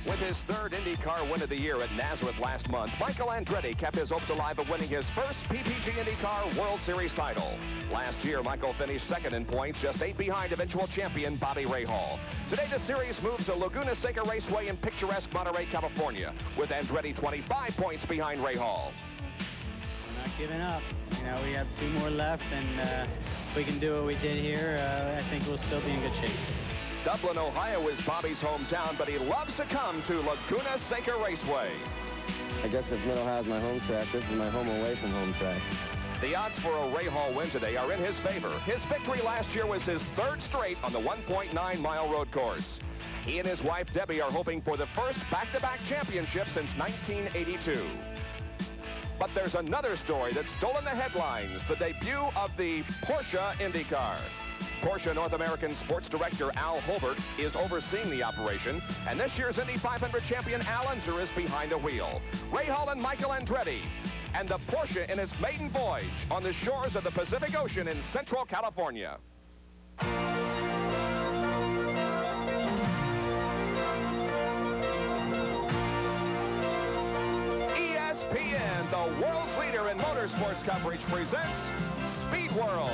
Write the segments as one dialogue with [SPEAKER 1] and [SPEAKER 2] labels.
[SPEAKER 1] With his third IndyCar win of the year at Nazareth last month, Michael Andretti kept his hopes alive of winning his first PPG IndyCar World Series title. Last year, Michael finished second in points, just 8 behind eventual champion Bobby Rahal. Today, the series moves to Laguna Seca Raceway in picturesque Monterey, California, with Andretti 25 points behind Rahal.
[SPEAKER 2] We're not giving up. You know, we have 2 more left, and if we can do what we did here, I think we'll still be in good shape.
[SPEAKER 1] Dublin, Ohio is Bobby's hometown, but he loves to come to Laguna Seca Raceway.
[SPEAKER 3] I guess if Mid-Ohio is my home track, this is my home away from home track.
[SPEAKER 1] The odds for a Rahal win today are in his favor. His victory last year was his 3rd straight on the 1.9-mile road course. He and his wife, Debbie, are hoping for the first back-to-back championship since 1982. But there's another story that's stolen the headlines, the debut of the Porsche IndyCar. Porsche North American Sports Director Al Holbert is overseeing the operation, and this year's Indy 500 champion Al Unser is behind the wheel. Rahal and Michael Andretti, and the Porsche in its maiden voyage on the shores of the Pacific Ocean in Central California. ESPN, the world's leader in motorsports coverage, presents Speed World.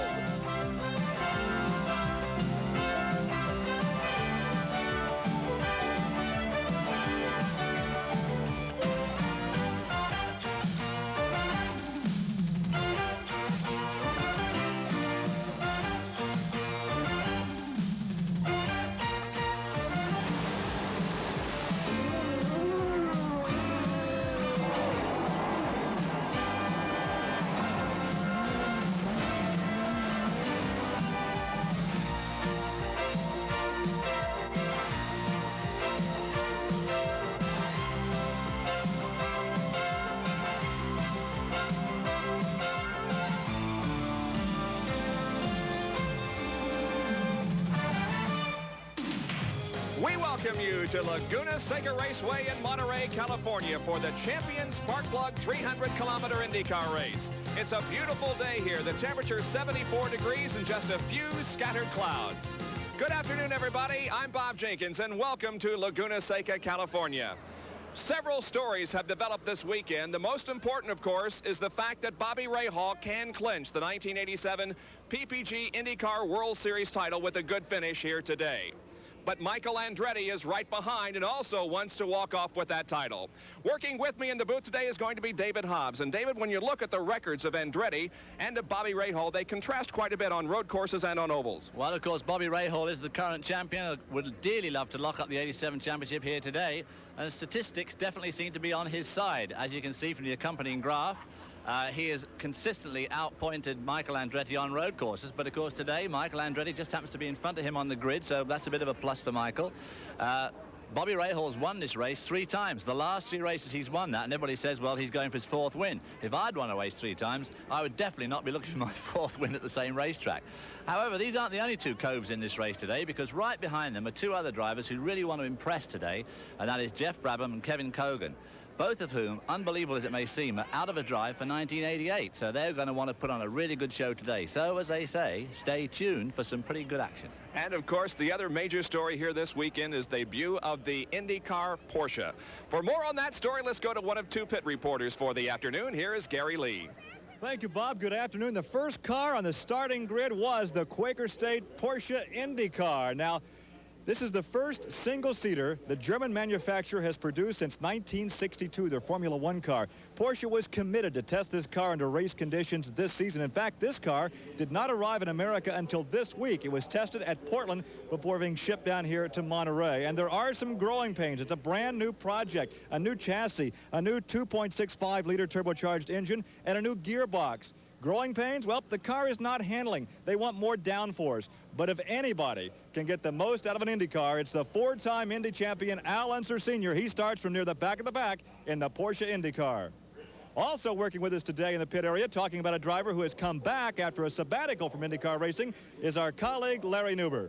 [SPEAKER 1] We welcome you to Laguna Seca Raceway in Monterey, California for the Champion Sparkplug 300-kilometer IndyCar race. It's a beautiful day here. The temperature is 74 degrees and just a few scattered clouds. Good afternoon, everybody. I'm Bob Jenkins, and welcome to Laguna Seca, California. Several stories have developed this weekend. The most important, of course, is the fact that Bobby Rahal can clinch the 1987 PPG IndyCar World Series title with a good finish here today. But Michael Andretti is right behind and also wants to walk off with that title. Working with me in the booth today is going to be David Hobbs. And David, when you look at the records of Andretti and of Bobby Rahal, they contrast quite a bit on road courses and on ovals.
[SPEAKER 4] Well, of course, Bobby Rahal is the current champion. Would dearly love to lock up the 87 championship here today. And statistics definitely seem to be on his side. As you can see from the accompanying graph, he has consistently outpointed Michael Andretti on road courses, but of course today Michael Andretti just happens to be in front of him on the grid, so that's a bit of a plus for Michael. Bobby Rahal's won this race 3 times. The last 3 races he's won that, and everybody says, well, he's going for his 4th win. If I'd won a race 3 times, I would definitely not be looking for my 4th win at the same racetrack. However, these aren't the only 2 coves in this race today, because right behind them are 2 other drivers who really want to impress today, and that is Jeff Brabham and Kevin Cogan. Both of whom, unbelievable as it may seem, are out of a drive for 1988. So they're going to want to put on a really good show today. So, as they say, stay tuned for some pretty good action.
[SPEAKER 1] And, of course, the other major story here this weekend is the debut of the IndyCar Porsche. For more on that story, let's go to one of 2 pit reporters for the afternoon. Here is Gary Lee.
[SPEAKER 5] Thank you, Bob. Good afternoon. The first car on the starting grid was the Quaker State Porsche IndyCar. Now, this is the first single-seater the German manufacturer has produced since 1962, their Formula One car. Porsche was committed to test this car under race conditions this season. In fact, this car did not arrive in America until this week. It was tested at Portland before being shipped down here to Monterey. And there are some growing pains. It's a brand new project, a new chassis, a new 2.65-liter turbocharged engine, and a new gearbox. Growing pains? Well, the car is not handling. They want more downforce. But if anybody can get the most out of an Indy car, it's the 4-time Indy champion Al Unser Sr. He starts from near the back of the pack in the Porsche Indy car. Also working with us today in the pit area, talking about a driver who has come back after a sabbatical from IndyCar racing, is our colleague Larry Nuber.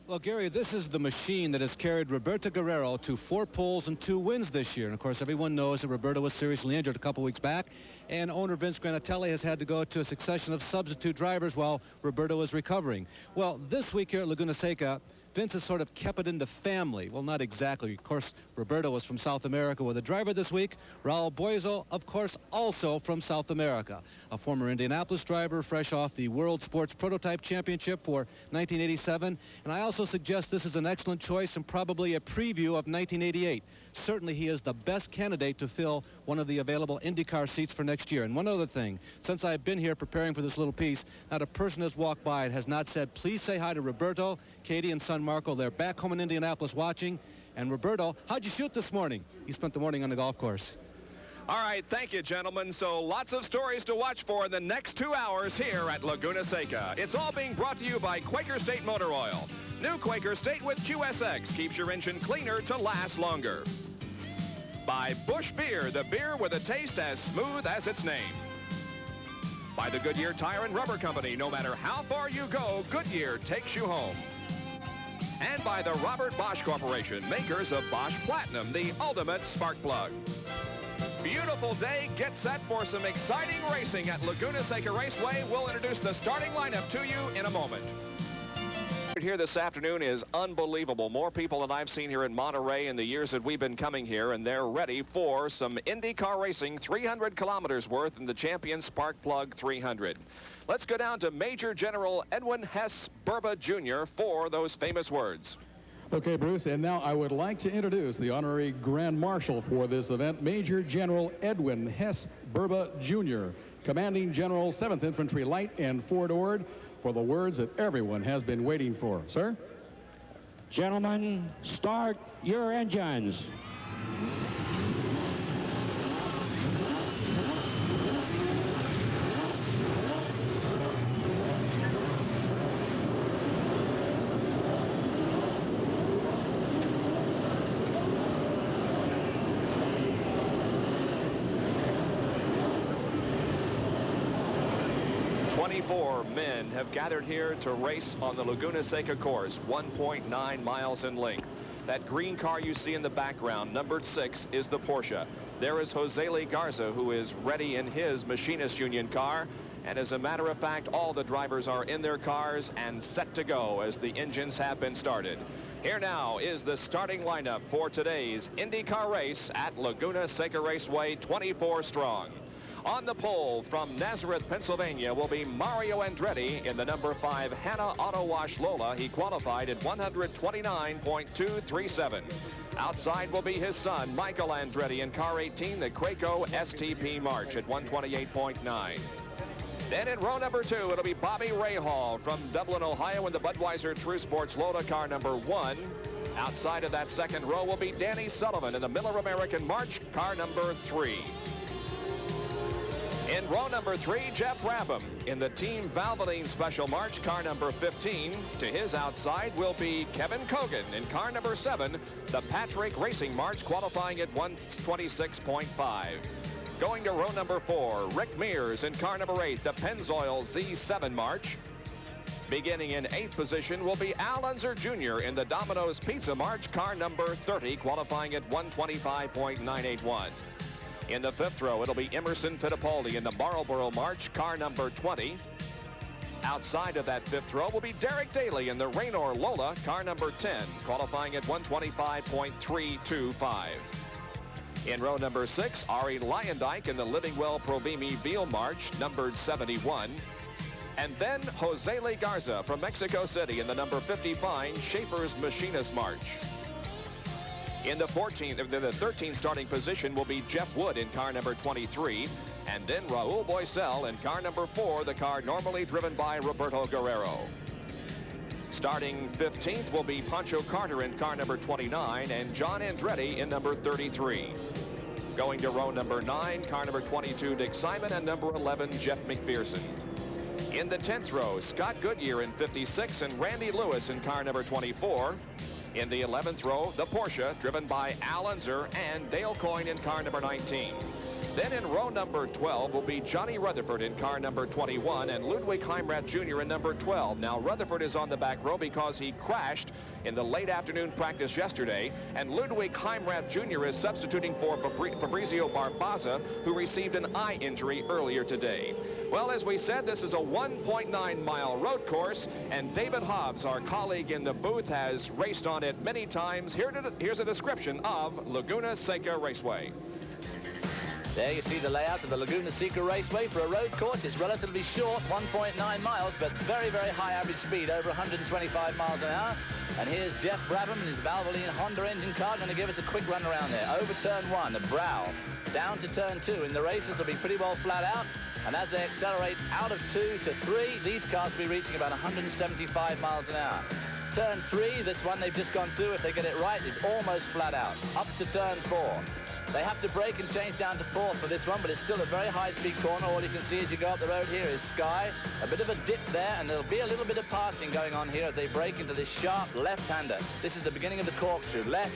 [SPEAKER 6] Well, Gary, this is the machine that has carried Roberto Guerrero to 4 poles and 2 wins this year. And, of course, everyone knows that Roberto was seriously injured a couple weeks back, and owner Vince Granatelli has had to go to a succession of substitute drivers while Roberto was recovering. Well, this week here at Laguna Seca, Vince has sort of kept it in the family. Well, not exactly. Of course, Roberto was from South America with a driver this week. Raul Boizo, of course, also from South America. A former Indianapolis driver, fresh off the World Sports Prototype Championship for 1987. And I also suggest this is an excellent choice and probably a preview of 1988. Certainly he is the best candidate to fill one of the available IndyCar seats for next year. And one other thing, since I've been here preparing for this little piece, not a person has walked by and has not said, please say hi to Roberto, Katie, and son Marco. They're back home in Indianapolis watching. And Roberto, how'd you shoot this morning? You spent the morning on the golf course.
[SPEAKER 1] All right, thank you, gentlemen. So lots of stories to watch for in the next 2 hours here at Laguna Seca. It's all being brought to you by Quaker State Motor Oil. New Quaker State with QSX keeps your engine cleaner to last longer. By Busch Beer, the beer with a taste as smooth as its name. By the Goodyear Tire and Rubber Company, no matter how far you go, Goodyear takes you home. And by the Robert Bosch Corporation, makers of Bosch Platinum, the ultimate spark plug. Beautiful day. Get set for some exciting racing at Laguna Seca Raceway. We'll introduce the starting lineup to you in a moment. Here this afternoon is unbelievable. More people than I've seen here in Monterey in the years that we've been coming here, and they're ready for some IndyCar racing, 300 kilometers worth in the Champion Spark Plug 300. Let's go down to Major General Edwin Hess Burba Jr. for those famous words.
[SPEAKER 7] Okay, Bruce, and now I would like to introduce the honorary Grand Marshal for this event, Major General Edwin Hess Burba Jr., Commanding General 7th Infantry Light and Fort Ord, for the words that everyone has been waiting for. Sir?
[SPEAKER 8] Gentlemen, start your engines.
[SPEAKER 1] 24 men have gathered here to race on the Laguna Seca course, 1.9 miles in length. That green car you see in the background, numbered 6, is the Porsche. There is Jose Garza, who is ready in his Machinist Union car. And as a matter of fact, all the drivers are in their cars and set to go as the engines have been started. Here now is the starting lineup for today's IndyCar race at Laguna Seca Raceway, 24 strong. On the pole from Nazareth, Pennsylvania will be Mario Andretti in the number 5 Hanna Auto Wash Lola. He qualified at 129.237. Outside will be his son, Michael Andretti, in car 18, the Quaco STP March at 128.9. Then in row number 2, it'll be Bobby Rahal from Dublin, Ohio, in the Budweiser True Sports Lola car number 1. Outside of that second row will be Danny Sullivan in the Miller American March car number 3. In row number 3, Jeff Brabham in the Team Valvoline Special March car number 15. To his outside will be Kevin Cogan in car number 7, the Patrick Racing March, qualifying at 126.5. Going to row number 4, Rick Mears in car number 8, the Pennzoil Z7 March. Beginning in 8th position will be Al Unser Jr. in the Domino's Pizza March car number 30, qualifying at 125.981. In the 5th row, it'll be Emerson Fittipaldi in the Marlboro March, car number 20. Outside of that 5th row will be Derek Daly in the Raynor Lola, car number 10, qualifying at 125.325. In row number 6, Ari Lyondike in the Livingwell Provimi Veal March, numbered 71. And then Jose Garza from Mexico City in the number 55 Schaefer's Machinist March. In the 13th starting position will be Jeff Wood in car number 23, and then Raul Boisel in car number 4, the car normally driven by Roberto Guerrero. Starting 15th will be Pancho Carter in car number 29, and John Andretti in number 33. Going to row number 9, car number 22, Dick Simon, and number 11, Jeff McPherson. In the 10th row, Scott Goodyear in 56, and Randy Lewis in car number 24. In the 11th row, the Porsche, driven by Al Unser and Dale Coyne in car number 19. Then in row number 12 will be Johnny Rutherford in car number 21 and Ludwig Heimrath Jr. in number 12. Now, Rutherford is on the back row because he crashed in the late afternoon practice yesterday, and Ludwig Heimrath Jr. is substituting for Fabrizio Barbaza, who received an eye injury earlier today. Well, as we said, this is a 1.9-mile road course, and David Hobbs, our colleague in the booth, has raced on it many times. Here's a description of Laguna Seca Raceway.
[SPEAKER 4] There you see the layout of the Laguna Seca Raceway. For a road course, it's relatively short, 1.9 miles, but very, very high average speed, over 125 miles an hour. And here's Jeff Brabham and his Valvoline Honda engine car going to give us a quick run around there. Over turn 1, a brow, down to turn 2. In the races, will be pretty well flat out. And as they accelerate out of 2 to 3, these cars will be reaching about 175 miles an hour. Turn 3, this one they've just gone through, if they get it right, is almost flat out. Up to turn 4. They have to brake and change down to 4th for this one, but it's still a very high-speed corner. All you can see as you go up the road here is sky, a bit of a dip there, and there'll be a little bit of passing going on here as they brake into this sharp left-hander. This is the beginning of the corkscrew. Left,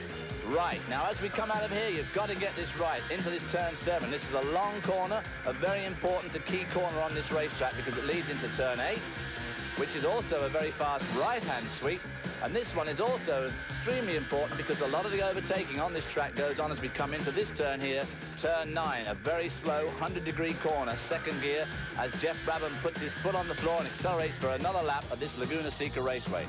[SPEAKER 4] right. Now, as we come out of here, you've got to get this right into this turn 7. This is a long corner, a very important, a key corner on this racetrack because it leads into turn 8, which is also a very fast right-hand sweep. And this one is also extremely important because a lot of the overtaking on this track goes on as we come into this turn here, turn 9, a very slow 100-degree corner, second gear, as Jeff Brabham puts his foot on the floor and accelerates for another lap of this Laguna Seca Raceway.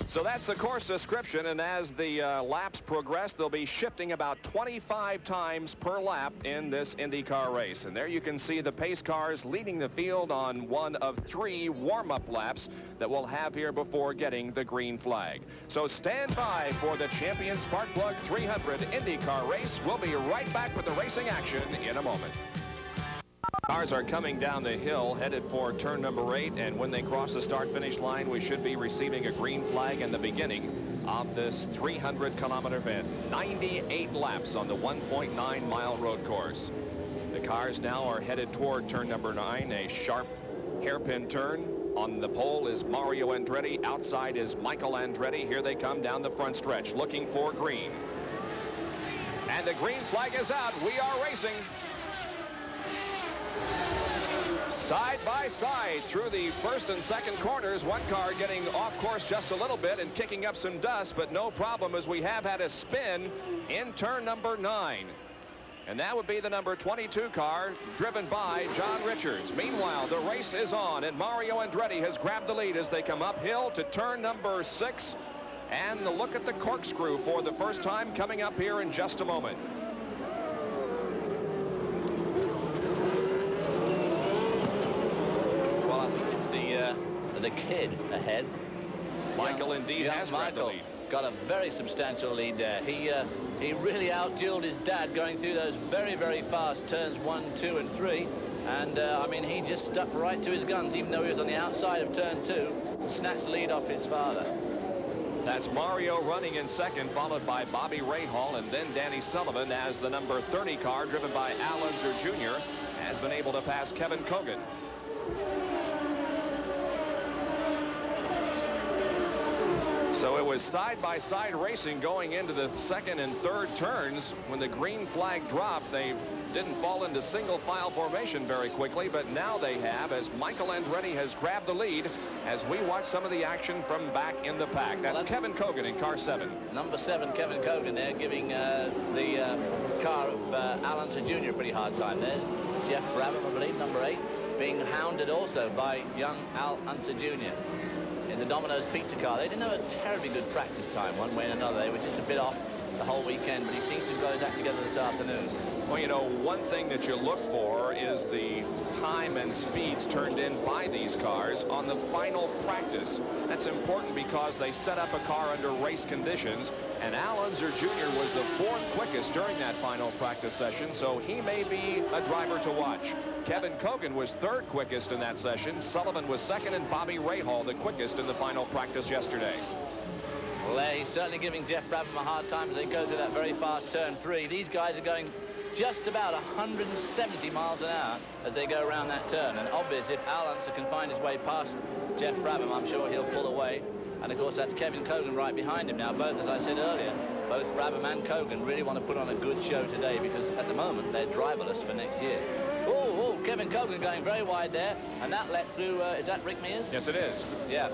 [SPEAKER 1] So that's the course description, and as the laps progress, they'll be shifting about 25 times per lap in this IndyCar race. And there you can see the pace cars leading the field on one of 3 warm-up laps that we'll have here before getting the green flag. So stand by for the Champion Sparkplug 300 IndyCar race. We'll be right back with the racing action in a moment. Cars are coming down the hill, headed for turn number 8, and when they cross the start-finish line, we should be receiving a green flag in the beginning of this 300-kilometer event. 98 laps on the 1.9-mile road course. The cars now are headed toward turn number 9, a sharp hairpin turn. On the pole is Mario Andretti. Outside is Michael Andretti. Here they come down the front stretch, looking for green. And the green flag is out. We are racing. Side by side through the first and second corners. One car getting off course just a little bit and kicking up some dust, but no problem as we have had a spin in turn number 9. And that would be the number 22 car driven by John Richards. Meanwhile, the race is on, and Mario Andretti has grabbed the lead as they come uphill to turn number 6. And the look at the corkscrew for the first time coming up here in just a moment.
[SPEAKER 4] The kid ahead.
[SPEAKER 1] Michael indeed has grabbed the lead.
[SPEAKER 4] Got a very substantial lead there. He really outdueled his dad going through those very, very fast turns 1, 2, and 3. And I mean, he just stuck right to his guns, even though he was on the outside of turn 2, and snatched the lead off his father.
[SPEAKER 1] That's Mario running in second, followed by Bobby Rahal, and then Danny Sullivan as the number 30 car driven by Al Unser Jr. has been able to pass Kevin Kogan. So it was side-by-side racing going into the second and third turns. When the green flag dropped, they didn't fall into single file formation very quickly, but now they have, as Michael Andretti has grabbed the lead as we watch some of the action from back in the pack. That's Kevin Kogan in car 7.
[SPEAKER 4] Number 7, Kevin Kogan there, giving the car of Al Unser Jr. a pretty hard time. There's Jeff Brabham, I believe, number 8, being hounded also by young Al Unser Jr. in the Domino's Pizza car. They didn't have a terribly good practice time one way and another. They were just a bit off the whole weekend, but he seems to have got his act together this afternoon.
[SPEAKER 1] Well, you know, one thing that you look for is the time and speeds turned in by these cars on the final practice. That's important because they set up a car under race conditions, and Al Unser Jr. was the 4th quickest during that final practice session, so he may be a driver to watch. Kevin Kogan was 3rd quickest in that session. Sullivan was 2nd, and Bobby Rahal the quickest in the final practice yesterday.
[SPEAKER 4] Well, he's certainly giving Jeff Brabham a hard time as they go through that very fast turn 3. These guys are going just about 170 miles an hour as they go around that turn. And obvious, if Al Unser can find his way past Jeff Brabham, I'm sure he'll pull away. And of course, that's Kevin Kogan right behind him now. Both, as I said earlier, both Brabham and Kogan really want to put on a good show today because at the moment they're driverless for next year. Oh, Kevin Kogan going very wide there, and that let through, is that Rick Mears?
[SPEAKER 1] Yes, it is.
[SPEAKER 4] Yeah.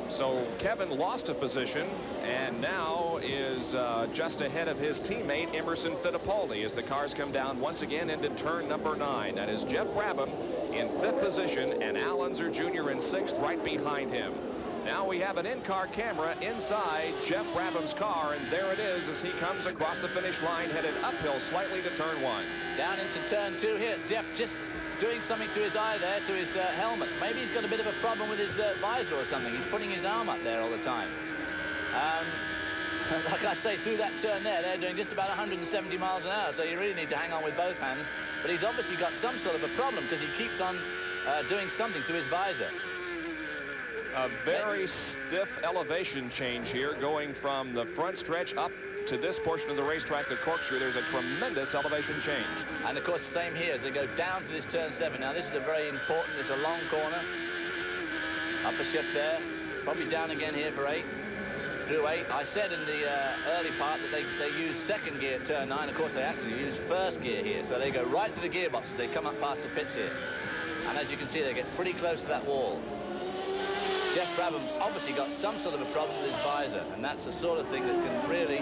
[SPEAKER 1] So Kevin lost a position and now is just ahead of his teammate Emerson Fittipaldi as the cars come down once again into turn number 9. That is Jeff Brabham in 5th position and Al Unser Jr. in 6th right behind him. Now we have an in-car camera inside Jeff Brabham's car, and there it is as he comes across the finish line headed uphill slightly to turn 1.
[SPEAKER 4] Down into turn 2 here. Jeff just doing something to his eye there, to his helmet. Maybe he's got a bit of a problem with his visor or something. He's putting his arm up there all the time. Like I say, through that turn there, they're doing just about 170 miles an hour, so you really need to hang on with both hands. But he's obviously got some sort of a problem because he keeps on doing something to his visor.
[SPEAKER 1] A very stiff elevation change here, going from the front stretch up to this portion of the racetrack, the corkscrew. There's a tremendous elevation change.
[SPEAKER 4] And of course, same here as they go down to this turn 7. Now, this is a very important, it's a long corner. Up a shift there, probably down again here for 8. Through 8. I said in the early part that they use second gear at turn 9. Of course, they actually use first gear here. So they go right to the gearbox as they come up past the pits here. And as you can see, they get pretty close to that wall. Jeff Brabham's obviously got some sort of a problem with his visor, and that's the sort of thing that can really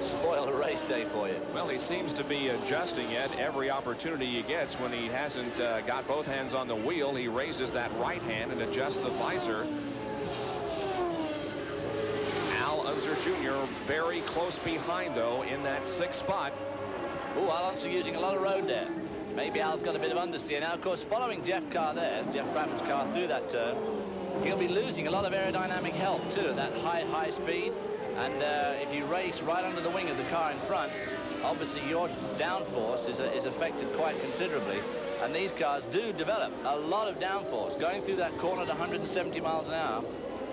[SPEAKER 4] spoil a race day for you.
[SPEAKER 1] Well, he seems to be adjusting it every opportunity he gets. When he hasn't got both hands on the wheel, he raises that right hand and adjusts the visor. Al Unser Jr. very close behind, though, in that 6th spot.
[SPEAKER 4] Oh, Al Unser using a lot of road there. Maybe Al's got a bit of understeer. Now, of course, following Jeff Brabham's car through that turn, he'll be losing a lot of aerodynamic help, too, at that high speed. And if you race right under the wing of the car in front, obviously your downforce is affected quite considerably. And these cars do develop a lot of downforce. Going through that corner at 170 miles an hour,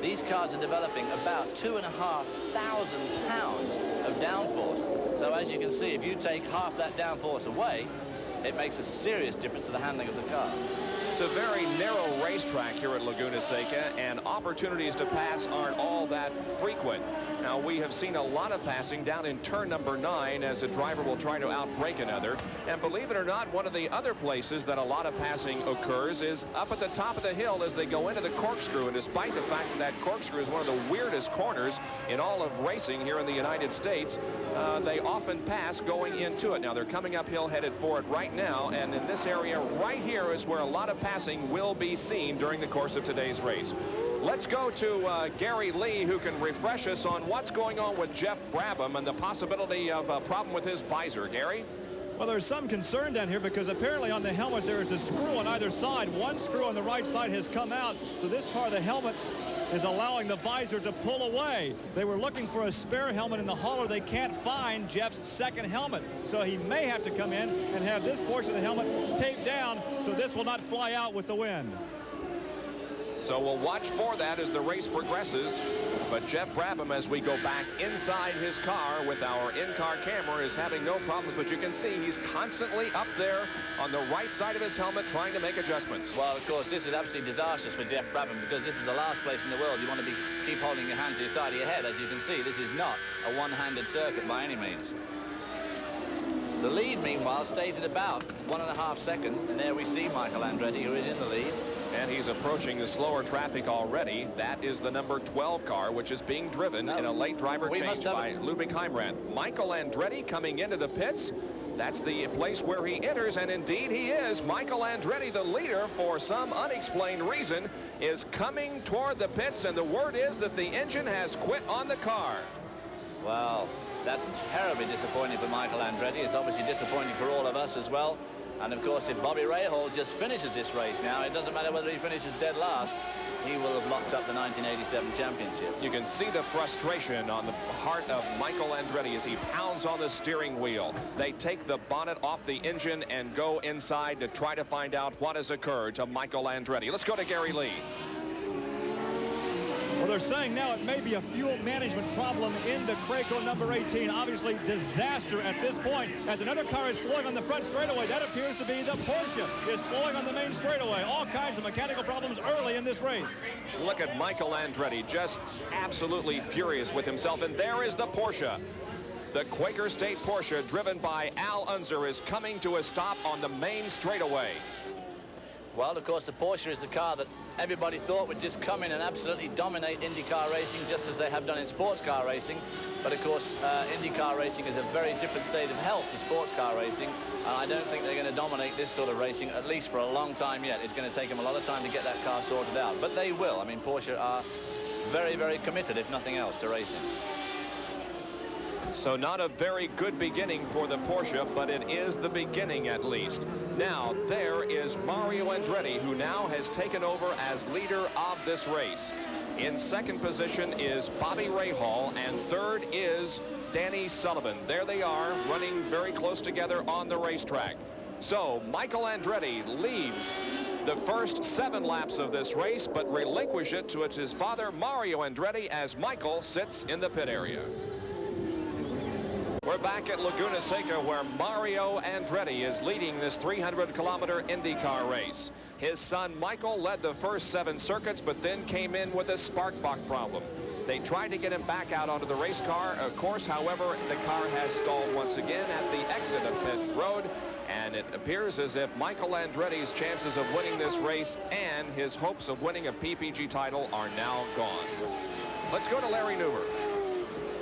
[SPEAKER 4] these cars are developing about 2,500 pounds of downforce. So as you can see, if you take half that downforce away, it makes a serious difference to the handling of the car.
[SPEAKER 1] It's a very narrow racetrack here at Laguna Seca, and opportunities to pass aren't all that frequent. Now, we have seen a lot of passing down in turn number 9 as a driver will try to outbrake another. And believe it or not, one of the other places that a lot of passing occurs is up at the top of the hill as they go into the corkscrew. And despite the fact that corkscrew is one of the weirdest corners in all of racing here in the United States, they often pass going into it. Now, they're coming uphill headed for it right now, and in this area right here is where a lot of passing will be seen during the course of today's race. Let's go to Gary Lee, who can refresh us on what's going on with Jeff Brabham and the possibility of a problem with his visor. Gary?
[SPEAKER 5] Well, there's some concern down here because apparently on the helmet there is a screw on either side. One screw on the right side has come out, so this part of the helmet is allowing the visor to pull away. They were looking for a spare helmet in the hauler. They can't find Jeff's second helmet, so he may have to come in and have this portion of the helmet taped down so this will not fly out with the wind.
[SPEAKER 1] So we'll watch for that as the race progresses. But Jeff Brabham, as we go back inside his car with our in-car camera, is having no problems. But you can see he's constantly up there on the right side of his helmet trying to make adjustments.
[SPEAKER 4] Well, of course, this is absolutely disastrous for Jeff Brabham because this is the last place in the world you want to keep holding your hand to the side of your head. As you can see, this is not a one-handed circuit by any means. The lead, meanwhile, stays at about 1.5 seconds. And there we see Michael Andretti, who is in the lead.
[SPEAKER 1] And he's approaching the slower traffic already. That is the number 12 car, which is being driven in a late driver change by Ludwig Heimrand. Michael Andretti coming into the pits. That's the place where he enters, and indeed he is. Michael Andretti, the leader, for some unexplained reason, is coming toward the pits, and the word is that the engine has quit on the car.
[SPEAKER 4] Well, that's terribly disappointing for Michael Andretti. It's obviously disappointing for all of us as well. And of course, if Bobby Rahal just finishes this race now, it doesn't matter whether he finishes dead last, he will have locked up the 1987 championship.
[SPEAKER 1] You can see the frustration on the heart of Michael Andretti as he pounds on the steering wheel. They take the bonnet off the engine and go inside to try to find out what has occurred to Michael Andretti. Let's go to Gary Lee.
[SPEAKER 5] Well, they're saying now it may be a fuel management problem in the Craco number 18. Obviously, disaster at this point. As another car is slowing on the front straightaway, that appears to be the Porsche. Is slowing on the main straightaway. All kinds of mechanical problems early in this race.
[SPEAKER 1] Look at Michael Andretti, just absolutely furious with himself. And there is the Porsche. The Quaker State Porsche, driven by Al Unser, is coming to a stop on the main straightaway.
[SPEAKER 4] Well, of course, the Porsche is the car that everybody thought would just come in and absolutely dominate IndyCar racing, just as they have done in sports car racing. But of course, IndyCar racing is a very different state of health to sports car racing, and I don't think they're going to dominate this sort of racing, at least for a long time yet. It's going to take them a lot of time to get that car sorted out, but they will. I mean, Porsche are very, very committed, if nothing else, to racing.
[SPEAKER 1] So not a very good beginning for the Porsche, but it is the beginning at least. Now, there is Mario Andretti, who now has taken over as leader of this race. In second position is Bobby Rahal, and third is Danny Sullivan. There they are, running very close together on the racetrack. So Michael Andretti leaves the first 7 laps of this race, but relinquish it to his father, Mario Andretti, as Michael sits in the pit area. We're back at Laguna Seca, where Mario Andretti is leading this 300-kilometer IndyCar race. His son Michael led the first 7 circuits, but then came in with a spark plug problem. They tried to get him back out onto the race car. Of course, however, the car has stalled once again at the exit of pit road, and it appears as if Michael Andretti's chances of winning this race and his hopes of winning a PPG title are now gone. Let's go to Larry Newber.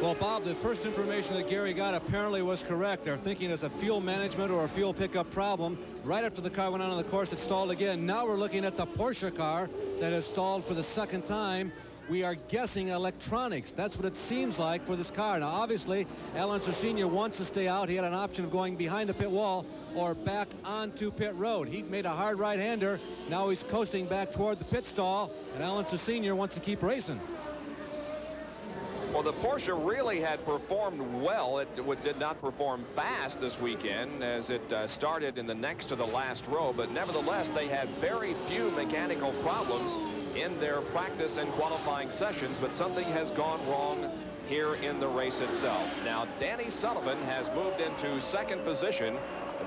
[SPEAKER 6] Well, Bob, the first information that Gary got apparently was correct. They're thinking it's a fuel management or a fuel pickup problem. Right after the car went out on the course, it stalled again. Now we're looking at the Porsche car that has stalled for the second time. We are guessing electronics. That's what it seems like for this car. Now, obviously, Alonso Sr. wants to stay out. He had an option of going behind the pit wall or back onto pit road. He made a hard right-hander. Now he's coasting back toward the pit stall, and Alonso Sr. wants to keep racing.
[SPEAKER 1] Well, the Porsche really had performed well. It did not perform fast this weekend as it started in the next to the last row, but nevertheless, they had very few mechanical problems in their practice and qualifying sessions, but something has gone wrong here in the race itself. Now, Danny Sullivan has moved into second position.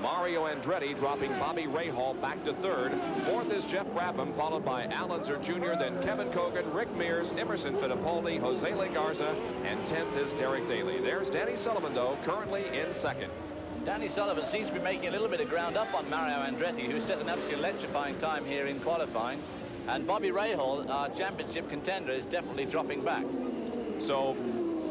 [SPEAKER 1] Mario Andretti dropping Bobby Rahal back to third. Fourth is Jeff Brabham, followed by Al Unser Jr., then Kevin Kogan, Rick Mears, Emerson Fittipaldi, Jose Legarza, and 10th is Derek Daly. There's Danny Sullivan, though, currently in second.
[SPEAKER 4] Danny Sullivan seems to be making a little bit of ground up on Mario Andretti, who set an absolutely electrifying time here in qualifying. And Bobby Rahal, our championship contender, is definitely dropping back.
[SPEAKER 1] So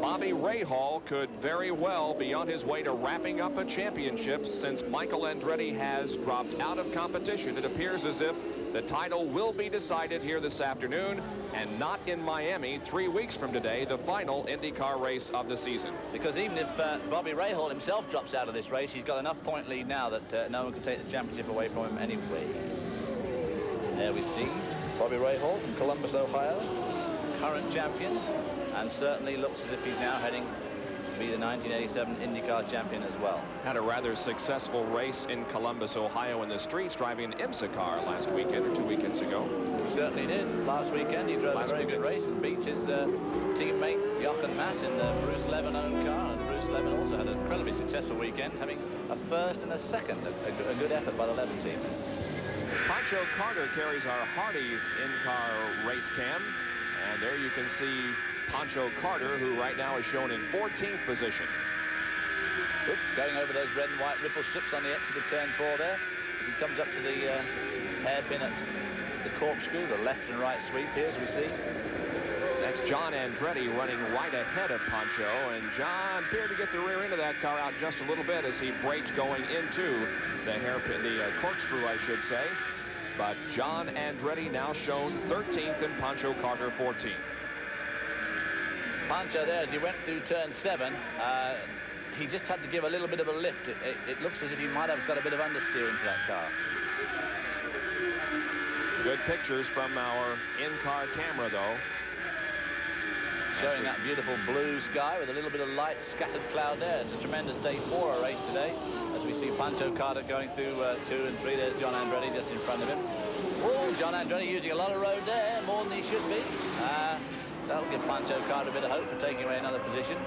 [SPEAKER 1] Bobby Rahal could very well be on his way to wrapping up a championship since Michael Andretti has dropped out of competition. It appears as if the title will be decided here this afternoon and not in Miami 3 weeks from today, the final IndyCar race of the season.
[SPEAKER 4] Because even if Bobby Rahal himself drops out of this race, he's got enough point lead now that no one can take the championship away from him anyway. There we see Bobby Rahal from Columbus, Ohio, current champion, and certainly looks as if he's now heading to be the 1987 IndyCar champion as well.
[SPEAKER 1] Had a rather successful race in Columbus, Ohio in the streets, driving an IMSA car last weekend or 2 weekends ago.
[SPEAKER 4] He certainly did. Last weekend he drove a very good race and beat his teammate Jochen Mass in the Bruce Levin-owned car. And Bruce Levin also had an incredibly successful weekend, having a first and a second. A good effort by the Levin team.
[SPEAKER 1] Pancho Carter carries our Hardee's in-car race cam. And there you can see Pancho Carter, who right now is shown in 14th position.
[SPEAKER 4] Oops, going over those red and white ripple strips on the exit of turn 4 there, as he comes up to the hairpin at the corkscrew, the left and right sweep here, as we see.
[SPEAKER 1] That's John Andretti running right ahead of Pancho, and John appeared to get the rear end of that car out just a little bit as he braked going into the hairpin, the corkscrew, I should say. But John Andretti now shown 13th and Pancho Carter 14th.
[SPEAKER 4] Pancho there, as he went through turn 7, he just had to give a little bit of a lift. It looks as if he might have got a bit of understeering to that car.
[SPEAKER 1] Good pictures from our in-car camera, though.
[SPEAKER 4] Showing that beautiful blue sky with a little bit of light scattered cloud there. It's a tremendous day for a race today, as we see Pancho Carter going through 2 and 3. There's John Andretti just in front of him. Oh, John Andretti using a lot of road there, more than he should be. So that'll give Pancho Carter a bit of hope for taking away another position.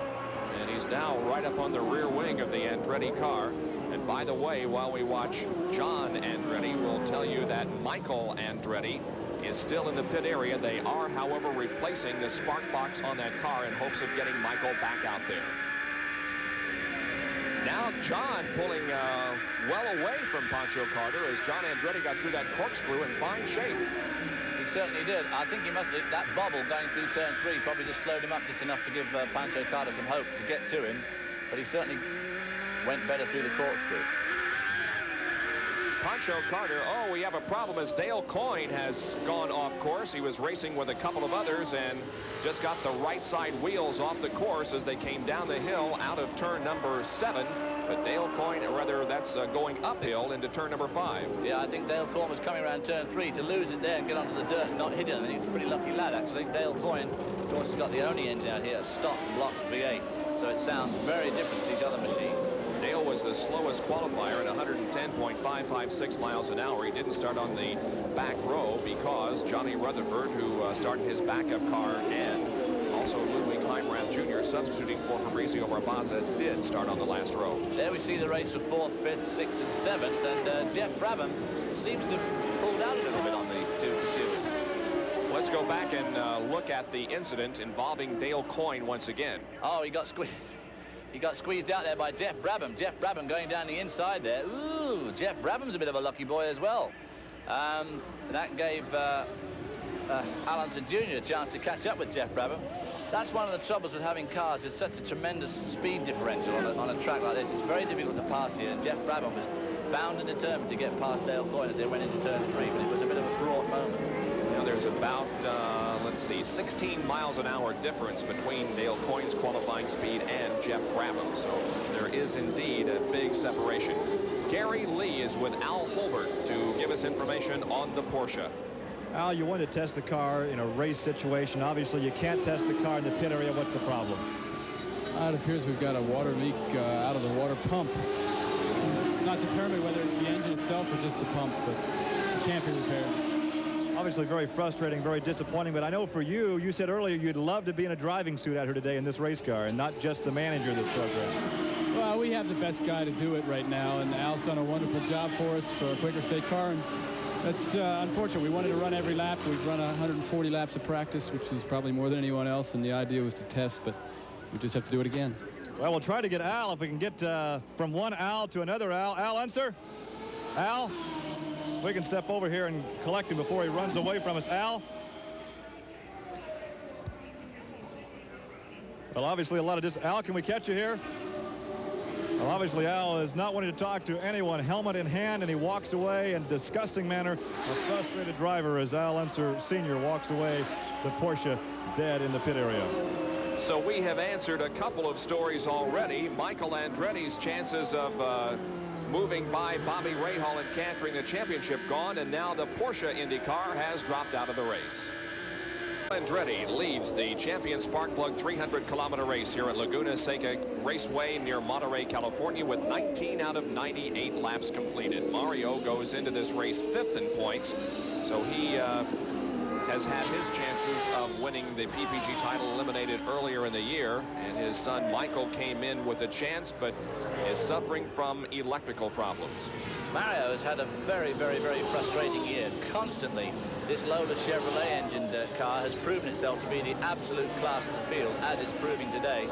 [SPEAKER 1] And he's now right up on the rear wing of the Andretti car. And by the way, while we watch John Andretti, we'll tell you that Michael Andretti is still in the pit area. They are, however, replacing the spark box on that car in hopes of getting Michael back out there. Now John pulling well away from Pancho Carter as John Andretti got through that corkscrew in fine shape.
[SPEAKER 4] He certainly did. I think he must have, that bobble going through turn 3 probably just slowed him up just enough to give Pancho Carter some hope to get to him. But he certainly went better through the corkscrew.
[SPEAKER 1] Pancho Carter, oh, we have a problem as Dale Coyne has gone off course. He was racing with a couple of others and just got the right side wheels off the course as they came down the hill out of turn number 7. But Dale Coyne, or rather that's going uphill into turn number 5.
[SPEAKER 4] Yeah, I think Dale Coyne was coming around turn 3 to lose it there and get onto the dirt and not hit it. I think he's a pretty lucky lad, actually. Dale Coyne, of course, has got the only engine out here, a stock block V8. So it sounds very different to these other machines.
[SPEAKER 1] Dale was the slowest qualifier at 110.556 miles an hour. He didn't start on the back row because Johnny Rutherford, who started his backup car, and also Ludwig Heimrath Jr., substituting for Fabrizio Barbaza, did start on the last row.
[SPEAKER 4] There we see the race for 4th, 5th, 6th, and 7th, and Jeff Brabham seems to have pulled out a little bit on these two pursuers.
[SPEAKER 1] Let's go back and look at the incident involving Dale Coyne once again.
[SPEAKER 4] Oh, he got squeezed. He got squeezed out there by Jeff Brabham. Jeff Brabham going down the inside there. Ooh, Jeff Brabham's a bit of a lucky boy as well. That gave Alonso Jr. a chance to catch up with Jeff Brabham. That's one of the troubles with having cars with such a tremendous speed differential on a track like this. It's very difficult to pass here, and Jeff Brabham was bound and determined to get past Dale Coyne as they went into turn 3, but it was a bit of a fraught moment.
[SPEAKER 1] You know, there's about, let's see, 16 miles an hour difference between Dale Coyne's qualifying speed and Jeff Brabham, so there is indeed a big separation. Gary Lee is with Al Holbert to give us information on the Porsche.
[SPEAKER 5] Al, you want to test the car in a race situation. Obviously, you can't test the car in the pit area. What's the problem?
[SPEAKER 7] It appears we've got a water leak out of the water pump. It's not determined whether it's the engine itself or just the pump, but it can't be repaired.
[SPEAKER 5] Obviously very frustrating, very disappointing, but I know for you, you said earlier you'd love to be in a driving suit out here today in this race car and not just the manager of this program.
[SPEAKER 7] Well, we have the best guy to do it right now, and Al's done a wonderful job for us for a Quaker State car, and that's unfortunate. We wanted to run every lap. We've run 140 laps of practice, which is probably more than anyone else, and the idea was to test, but we just have to do it again.
[SPEAKER 5] Well, we'll try to get Al, if we can get from one Al to another Al. Al Unser? Al? We can step over here and collect him before he runs away from us. Al? Well, obviously a lot of Al, can we catch you here? Well, obviously Al is not wanting to talk to anyone, helmet in hand, and he walks away in a disgusting manner. A frustrated driver as Al Unser Sr. walks away, the Porsche dead in the pit area.
[SPEAKER 1] So we have answered a couple of stories already. Michael Andretti's chances of moving by Bobby Rahal and cantering the championship gone, and now the Porsche IndyCar has dropped out of the race. Andretti leads the Champion Sparkplug 300-kilometer race here at Laguna Seca Raceway near Monterey, California, with 19 out of 98 laps completed. Mario goes into this race 5th in points, so he has had his chances of winning the PPG title eliminated earlier in the year, and his son Michael came in with a chance but is suffering from electrical problems.
[SPEAKER 4] Mario has had a very, very, very frustrating year. Constantly, this Lola Chevrolet engined car has proven itself to be the absolute class of the field, as it's proving today.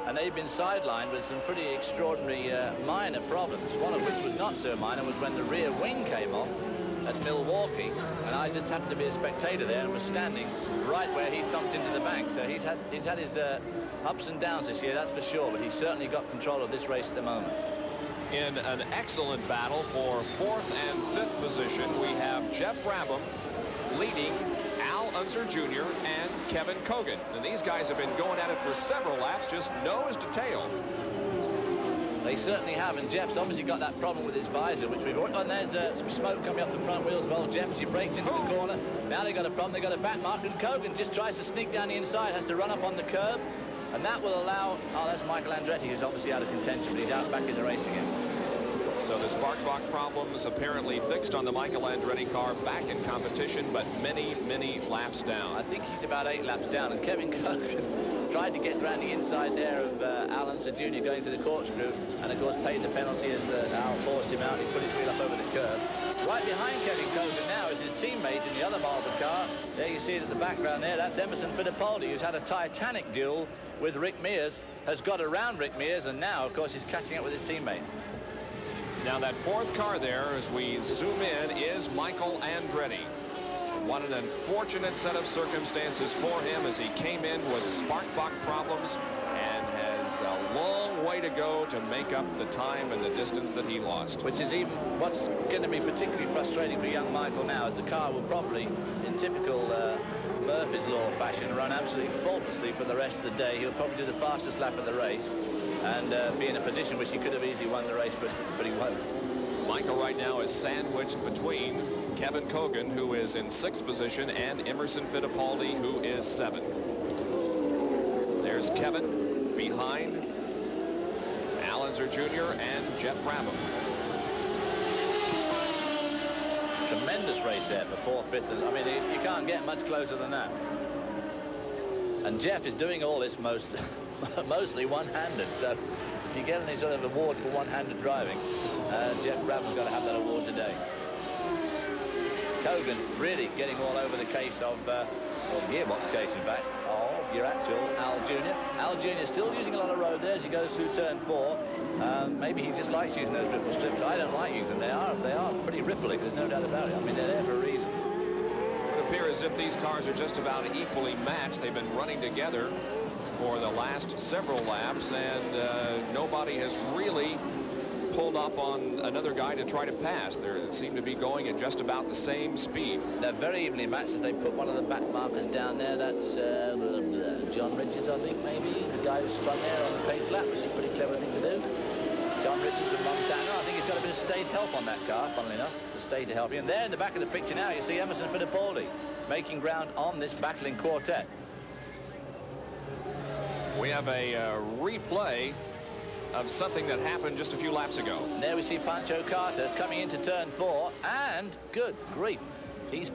[SPEAKER 4] And they've been sidelined with some pretty extraordinary minor problems, one of which was not so minor was when the rear wing came off at Milwaukee, and I just happened to be a spectator there and was standing right where he thumped into the bank. So he's had his ups and downs this year, that's for sure, but he's certainly got control of this race at the moment.
[SPEAKER 1] In an excellent battle for 4th and 5th position, we have Jeff Brabham leading Al Unser Jr. and Kevin Kogan. And these guys have been going at it for several laps, just nose to tail.
[SPEAKER 4] They certainly have, and Jeff's obviously got that problem with his visor, which we've already, and there's some smoke coming off the front wheels of old Jeff as he breaks into the corner. Now they've got a problem, they've got a back mark, and Kogan just tries to sneak down the inside, has to run up on the curb, and that will allow, oh, that's Michael Andretti, who's obviously out of contention, but he's out back in the race again.
[SPEAKER 1] So the spark plug problems apparently fixed on the Michael Andretti car, back in competition, but many, many laps down.
[SPEAKER 4] I think he's about 8 laps down, and Kevin Kogan tried to get around the inside there of Al Unser Jr. going to the corkscrew, and of course paid the penalty as Al forced him out. He put his wheel up over the curb. Right behind Kevin Kogan now is his teammate in the other Marlboro car. There you see it at the background there. That's Emerson Fittipaldi, who's had a titanic duel with Rick Mears, has got around Rick Mears, and now, of course, he's catching up with his teammate.
[SPEAKER 1] Now that 4th car there, as we zoom in, is Michael Andretti. what an unfortunate set of circumstances for him as he came in with spark plug problems and has a long way to go to make up the time and the distance that he lost.
[SPEAKER 4] Which is even what's going to be particularly frustrating for young Michael now, as the car will probably, in typical Murphy's Law fashion, run absolutely faultlessly for the rest of the day. He'll probably do the fastest lap of the race and be in a position which he could have easily won the race, but he won't.
[SPEAKER 1] Michael right now is sandwiched between Kevin Cogan, who is in 6th position, and Emerson Fittipaldi, who is 7th. There's Kevin behind Allenser Jr. and Jeff Brabham.
[SPEAKER 4] Tremendous race there for 4th, 5th. I mean, you can't get much closer than that. And Jeff is doing all this mostly one-handed. So if you get any sort of award for one-handed driving, Jeff Brabham's got to have that award today. Cogan really getting all over the case of, well, the gearbox case, in fact, of your actual Al Jr. Al Jr. still using a lot of road there as he goes through turn 4. Maybe he just likes using those ripple strips. I don't like using them. They are pretty ripply, there's no doubt about it. I mean, they're there for a reason.
[SPEAKER 1] It would appear as if these cars are just about equally matched. They've been running together for the last several laps, and nobody has really pulled up on another guy to try to pass. They seem to be going at just about the same speed.
[SPEAKER 4] They're very evenly matched as they put one of the back markers down there. That's John Richards, I think, maybe. The guy who spun there on the pace lap, which is a pretty clever thing to do. John Richards of Montana. I think he's got a bit of state help on that car, funnily enough. The state to help you. And there in the back of the picture now, you see Emerson Fittipaldi making ground on this battling quartet.
[SPEAKER 1] We have a replay of something that happened just a few laps ago.
[SPEAKER 4] And there we see Pancho Carter coming into turn 4, and good grief, he's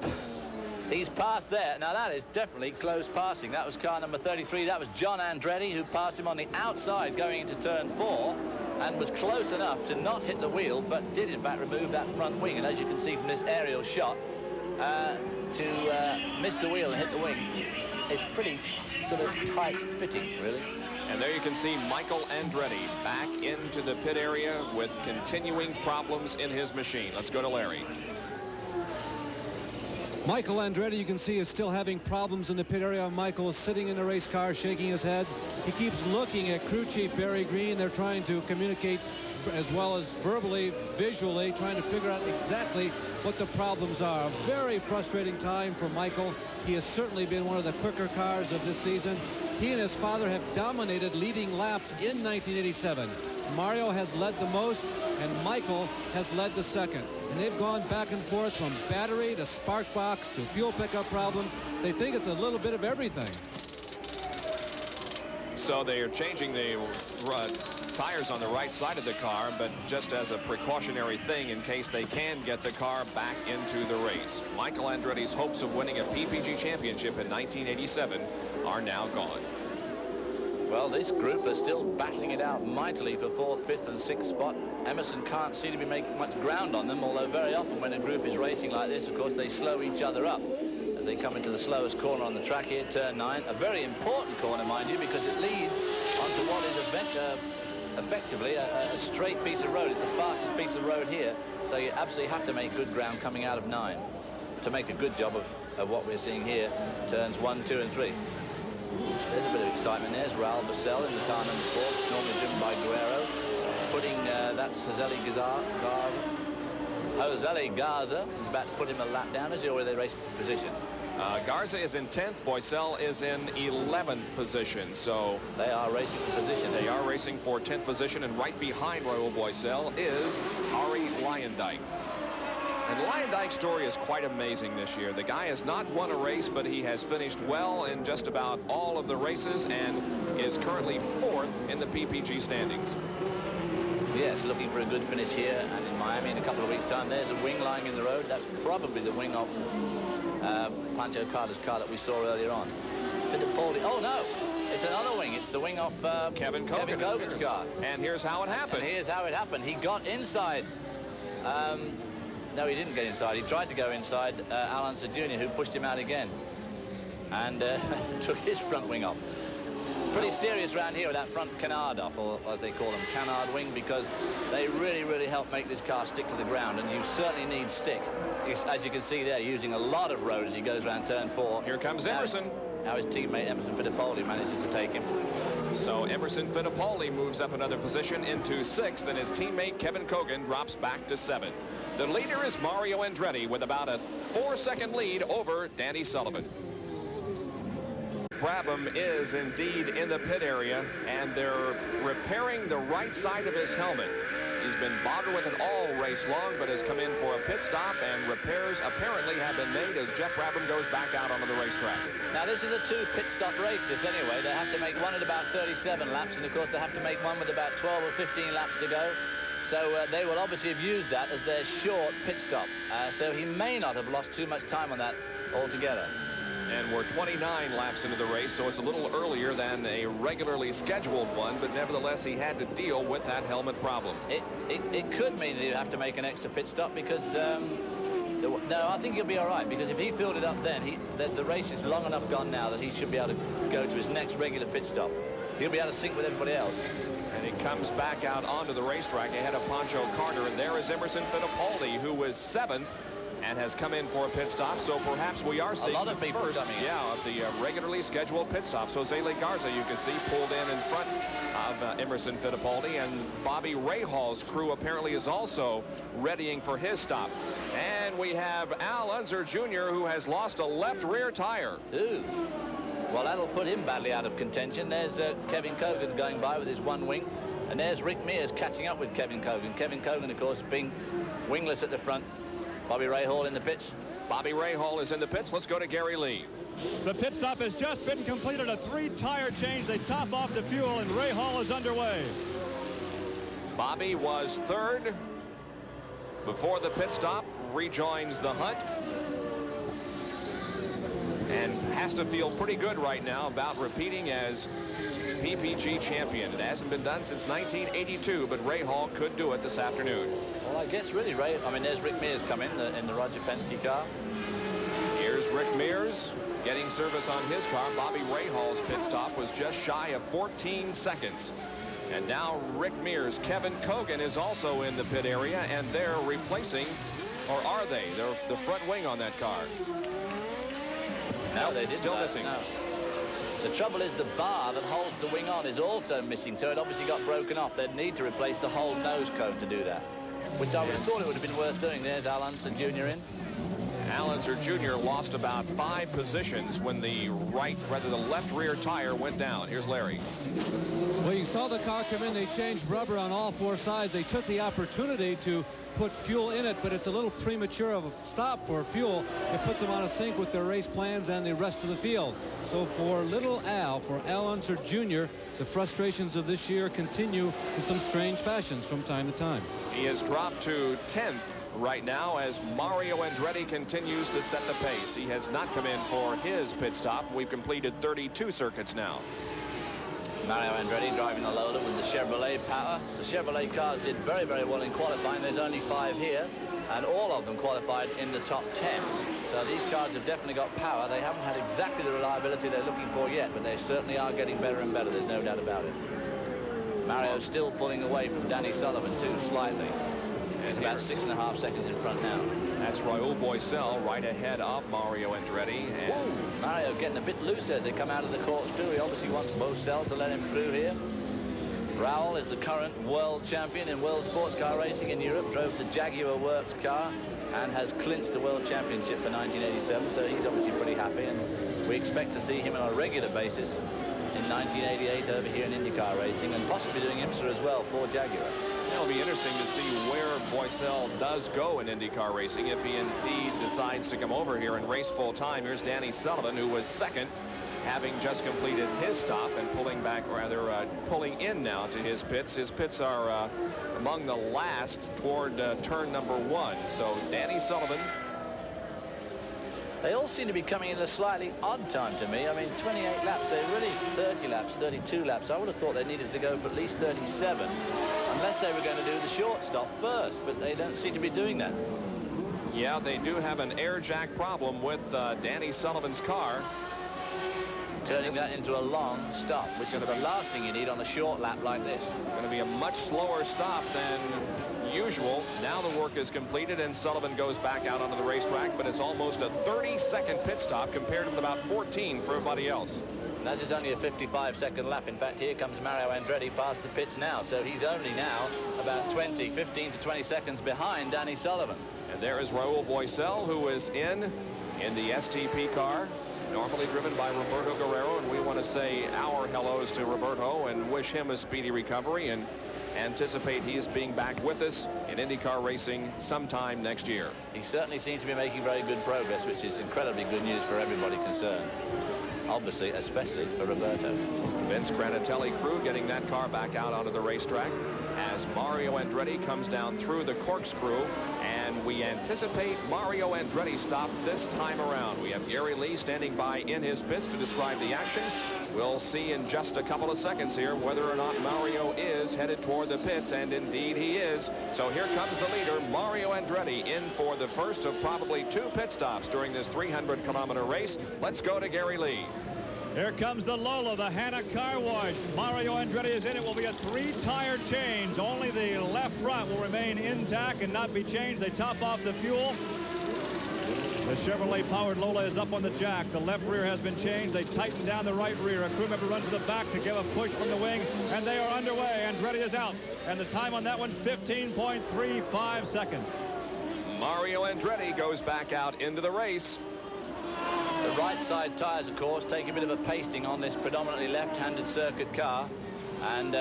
[SPEAKER 4] passed there. Now that is definitely close passing. That was car number 33. That was John Andretti, who passed him on the outside going into turn 4 and was close enough to not hit the wheel, but did in fact remove that front wing. And as you can see from this aerial shot, to miss the wheel and hit the wing, it's pretty sort of tight fitting, really.
[SPEAKER 1] And there you can see Michael Andretti back into the pit area with continuing problems in his machine. Let's go to Larry.
[SPEAKER 6] Michael Andretti, you can see, is still having problems in the pit area. Michael is sitting in the race car, shaking his head. He keeps looking at crew chief Barry Green. They're trying to communicate as well as verbally, visually, trying to figure out exactly what the problems are. A very frustrating time for Michael. He has certainly been one of the quicker cars of this season. He and his father have dominated leading laps in 1987. Mario has led the most, and Michael has led the second. And they've gone back and forth from battery to spark box to fuel pickup problems. They think it's a little bit of everything.
[SPEAKER 1] So they are changing the tires on the right side of the car, but just as a precautionary thing in case they can get the car back into the race. Michael Andretti's hopes of winning a PPG championship in 1987 are now gone.
[SPEAKER 4] Well, this group are still battling it out mightily for 4th, 5th and 6th spot. Emerson can't seem to be making much ground on them, although very often when a group is racing like this, of course, they slow each other up as they come into the slowest corner on the track here, turn 9. A very important corner, mind you, because it leads onto what is effectively a straight piece of road. It's the fastest piece of road here, so you absolutely have to make good ground coming out of 9 to make a good job of what we're seeing here, turns 1, 2 and 3. There's a bit of excitement. There's Raul Basel in the car number 4, which is normally driven by Guerrero, putting that's Josele Garza is about to put him a lap down. Is he already race position?
[SPEAKER 1] Garza is in 10th. Boisel is in 11th position. So
[SPEAKER 4] they are racing for position.
[SPEAKER 1] They are racing for 10th position, and right behind Raul Boisel is Ari Leyendyk. And Leyendyke's story is quite amazing this year. The guy has not won a race, but he has finished well in just about all of the races and is currently 4th in the PPG standings.
[SPEAKER 4] Yes, looking for a good finish here and in Miami in a couple of weeks' time. There's a wing lying in the road. That's probably the wing of Pancho Carter's car that we saw earlier on. Fittipaldi. Oh, no. It's another wing. It's the wing of
[SPEAKER 1] Kevin Cogan's
[SPEAKER 4] car.
[SPEAKER 1] And here's how it happened.
[SPEAKER 4] And here's how it happened. He got inside. No, he didn't get inside. He tried to go inside Allenser Jr., who pushed him out again and took his front wing off. pretty serious around here with that front canard off, or as they call them, canard wing, because they really help make this car stick to the ground, and you certainly need stick. As you can see there, using a lot of road as he goes around turn 4.
[SPEAKER 1] Here comes Emerson.
[SPEAKER 4] Now his teammate Emerson Fittipaldi manages to take him.
[SPEAKER 1] So Emerson Fittipaldi moves up another position into 6th, and his teammate Kevin Cogan drops back to 7th. The leader is Mario Andretti with about a 4-second lead over Danny Sullivan. Brabham is indeed in the pit area, and they're repairing the right side of his helmet. He's been bothered with it all race long, but has come in for a pit stop, and repairs apparently have been made as Jeff Brabham goes back out onto the racetrack.
[SPEAKER 4] Now, this is a 2 pit stop race, this anyway. They have to make one at about 37 laps, and of course they have to make one with about 12 or 15 laps to go. So they will obviously have used that as their short pit stop. So he may not have lost too much time on that altogether.
[SPEAKER 1] And we're 29 laps into the race, so it's a little earlier than a regularly scheduled one, but nevertheless, he had to deal with that helmet problem.
[SPEAKER 4] It could mean that he'd have to make an extra pit stop because, no, I think he'll be all right, because if he filled it up then, the race is long enough gone now that he should be able to go to his next regular pit stop. He'll be able to sync with everybody else.
[SPEAKER 1] And he comes back out onto the racetrack ahead of Pancho Carter, and there is Emerson Fittipaldi, who was 7th. And has come in for a pit stop, so perhaps we are seeing
[SPEAKER 4] a lot of people
[SPEAKER 1] first,
[SPEAKER 4] coming in.
[SPEAKER 1] of the regularly scheduled pit stops. So Zele Garza, you can see, pulled in front of Emerson Fittipaldi, and Bobby Rahall's crew apparently is also readying for his stop. And we have Al Unser Jr., who has lost a left rear tire.
[SPEAKER 4] Ooh. Well, that'll put him badly out of contention. There's Kevin Cogan going by with his one wing, and there's Rick Mears catching up with Kevin Cogan. Kevin Cogan, of course, being wingless at the front. Bobby Rahall in the pits.
[SPEAKER 1] Bobby Rahall is in the pits. Let's go to Gary Lee.
[SPEAKER 5] The pit stop has just been completed, a 3-tire change. They top off the fuel, and Rahall is underway.
[SPEAKER 1] Bobby was 3rd before the pit stop, rejoins the hunt, and has to feel pretty good right now about repeating as PPG champion. It hasn't been done since 1982, but Rahall could do it this afternoon.
[SPEAKER 4] Well, I guess really, Ray, I mean, there's Rick Mears coming in the Roger Penske car.
[SPEAKER 1] Here's Rick Mears getting service on his car. Bobby Rahall's pit stop was just shy of 14 seconds. And now Rick Mears. Kevin Cogan is also in the pit area, and they're replacing, or are they? They're the front wing on that car.
[SPEAKER 4] No, they didn't.
[SPEAKER 1] Still missing.
[SPEAKER 4] No. The trouble is the bar that holds the wing on is also missing, so it obviously got broken off. They'd need to replace the whole nose cone to do that, which I would have thought it would have been worth doing. There's Al Unser Jr. in.
[SPEAKER 1] Al Unser Jr. lost about 5 positions when the left rear tire went down. Here's Larry.
[SPEAKER 6] Well, you saw the car come in. They changed rubber on all 4 sides. They took the opportunity to put fuel in it, but it's a little premature of a stop for fuel. It puts them on a sync with their race plans and the rest of the field. So for little Al, for Al Unser Jr., the frustrations of this year continue in some strange fashions from time to time.
[SPEAKER 1] He has dropped to 10th right now as Mario Andretti continues to set the pace. He has not come in for his pit stop. We've completed 32 circuits now.
[SPEAKER 4] Mario Andretti driving the Lola with the Chevrolet power. The Chevrolet cars did very well in qualifying. There's only 5 here, and all of them qualified in the top 10. So these cars have definitely got power. They haven't had exactly the reliability they're looking for yet, but they certainly are getting better and better. There's no doubt about it. Mario's still pulling away from Danny Sullivan too, slightly. He's about 6.5 seconds in front now.
[SPEAKER 1] That's Raul Boisel right ahead of Mario Andretti. And
[SPEAKER 4] Mario getting a bit loose as they come out of the course too. He obviously wants Boisel to let him through here. Raul is the current world champion in world sports car racing in Europe. Drove the Jaguar Works car and has clinched the world championship for 1987. So he's obviously pretty happy, and we expect to see him on a regular basis in 1988 over here in IndyCar racing, and possibly doing IMSA as well for Jaguar.
[SPEAKER 1] It'll be interesting to see where Boisel does go in IndyCar racing if he indeed decides to come over here and race full time. Here's Danny Sullivan, who was 2nd, having just completed his stop and pulling in now to his pits. His pits are among the last toward turn number 1. So Danny Sullivan.
[SPEAKER 4] They all seem to be coming in a slightly odd time to me. I mean, 28 laps, they're really 30 laps, 32 laps. I would have thought they needed to go for at least 37, unless they were going to do the short stop first, but they don't seem to be doing that.
[SPEAKER 1] Yeah, they do have an air jack problem with Danny Sullivan's car.
[SPEAKER 4] turning that into a long stop, which is the last thing you need on a short lap like this.
[SPEAKER 1] Going to be a much slower stop than usual. Now the work is completed and Sullivan goes back out onto the racetrack, but it's almost a 30-second pit stop compared with about 14 for everybody else.
[SPEAKER 4] And as it's only a 55-second lap, in fact, here comes Mario Andretti past the pits now, so he's only now about 15 to 20 seconds behind Danny Sullivan.
[SPEAKER 1] And there is Raul Boisel, who is in the STP car, normally driven by Roberto Guerrero, and we want to say our hellos to Roberto and wish him a speedy recovery and anticipate he is being back with us in IndyCar racing sometime next year.
[SPEAKER 4] He certainly seems to be making very good progress, which is incredibly good news for everybody concerned. Obviously, especially for Roberto.
[SPEAKER 1] Vince Granatelli crew getting that car back out onto the racetrack as Mario Andretti comes down through the corkscrew, and we anticipate Mario Andretti stop this time around. We have Gary Lee standing by in his pits to describe the action. We'll see in just a couple of seconds here whether or not Mario is headed toward the pits, and indeed he is. So here comes the leader, Mario Andretti, in for the first of probably 2 pit stops during this 300-kilometer race. Let's go to Gary Lee.
[SPEAKER 5] Here comes the Lola, the Hanna car wash. Mario Andretti is in. It will be a 3-tire change. Only the left front will remain intact and not be changed. They top off the fuel. The Chevrolet-powered Lola is up on the jack. The left rear has been changed. They tighten down the right rear. A crew member runs to the back to give a push from the wing, and they are underway. Andretti is out, and the time on that one, 15.35 seconds.
[SPEAKER 1] Mario Andretti goes back out into the race.
[SPEAKER 4] The right side tires, of course, take a bit of a pasting on this predominantly left-handed circuit car, and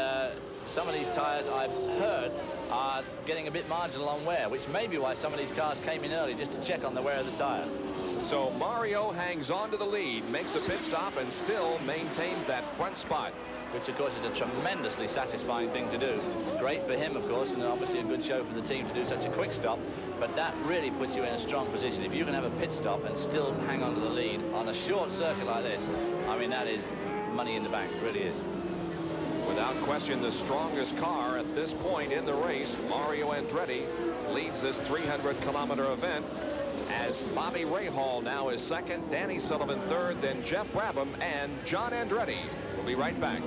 [SPEAKER 4] some of these tires, I've heard, are getting a bit marginal on wear, which may be why some of these cars came in early just to check on the wear of the tire.
[SPEAKER 1] So Mario hangs on to the lead, makes a pit stop, and still maintains that front spot,
[SPEAKER 4] which of course is a tremendously satisfying thing to do. Great for him, of course, and obviously a good show for the team to do such a quick stop, but that really puts you in a strong position. If you can have a pit stop and still hang on to the lead on a short circuit like this, I mean, that is money in the bank, it really is.
[SPEAKER 1] Without question, the strongest car at this point in the race. Mario Andretti leads this 300-kilometer event as Bobby Rahal now is second, Danny Sullivan third, then Jeff Brabham and John Andretti. We'll be right back.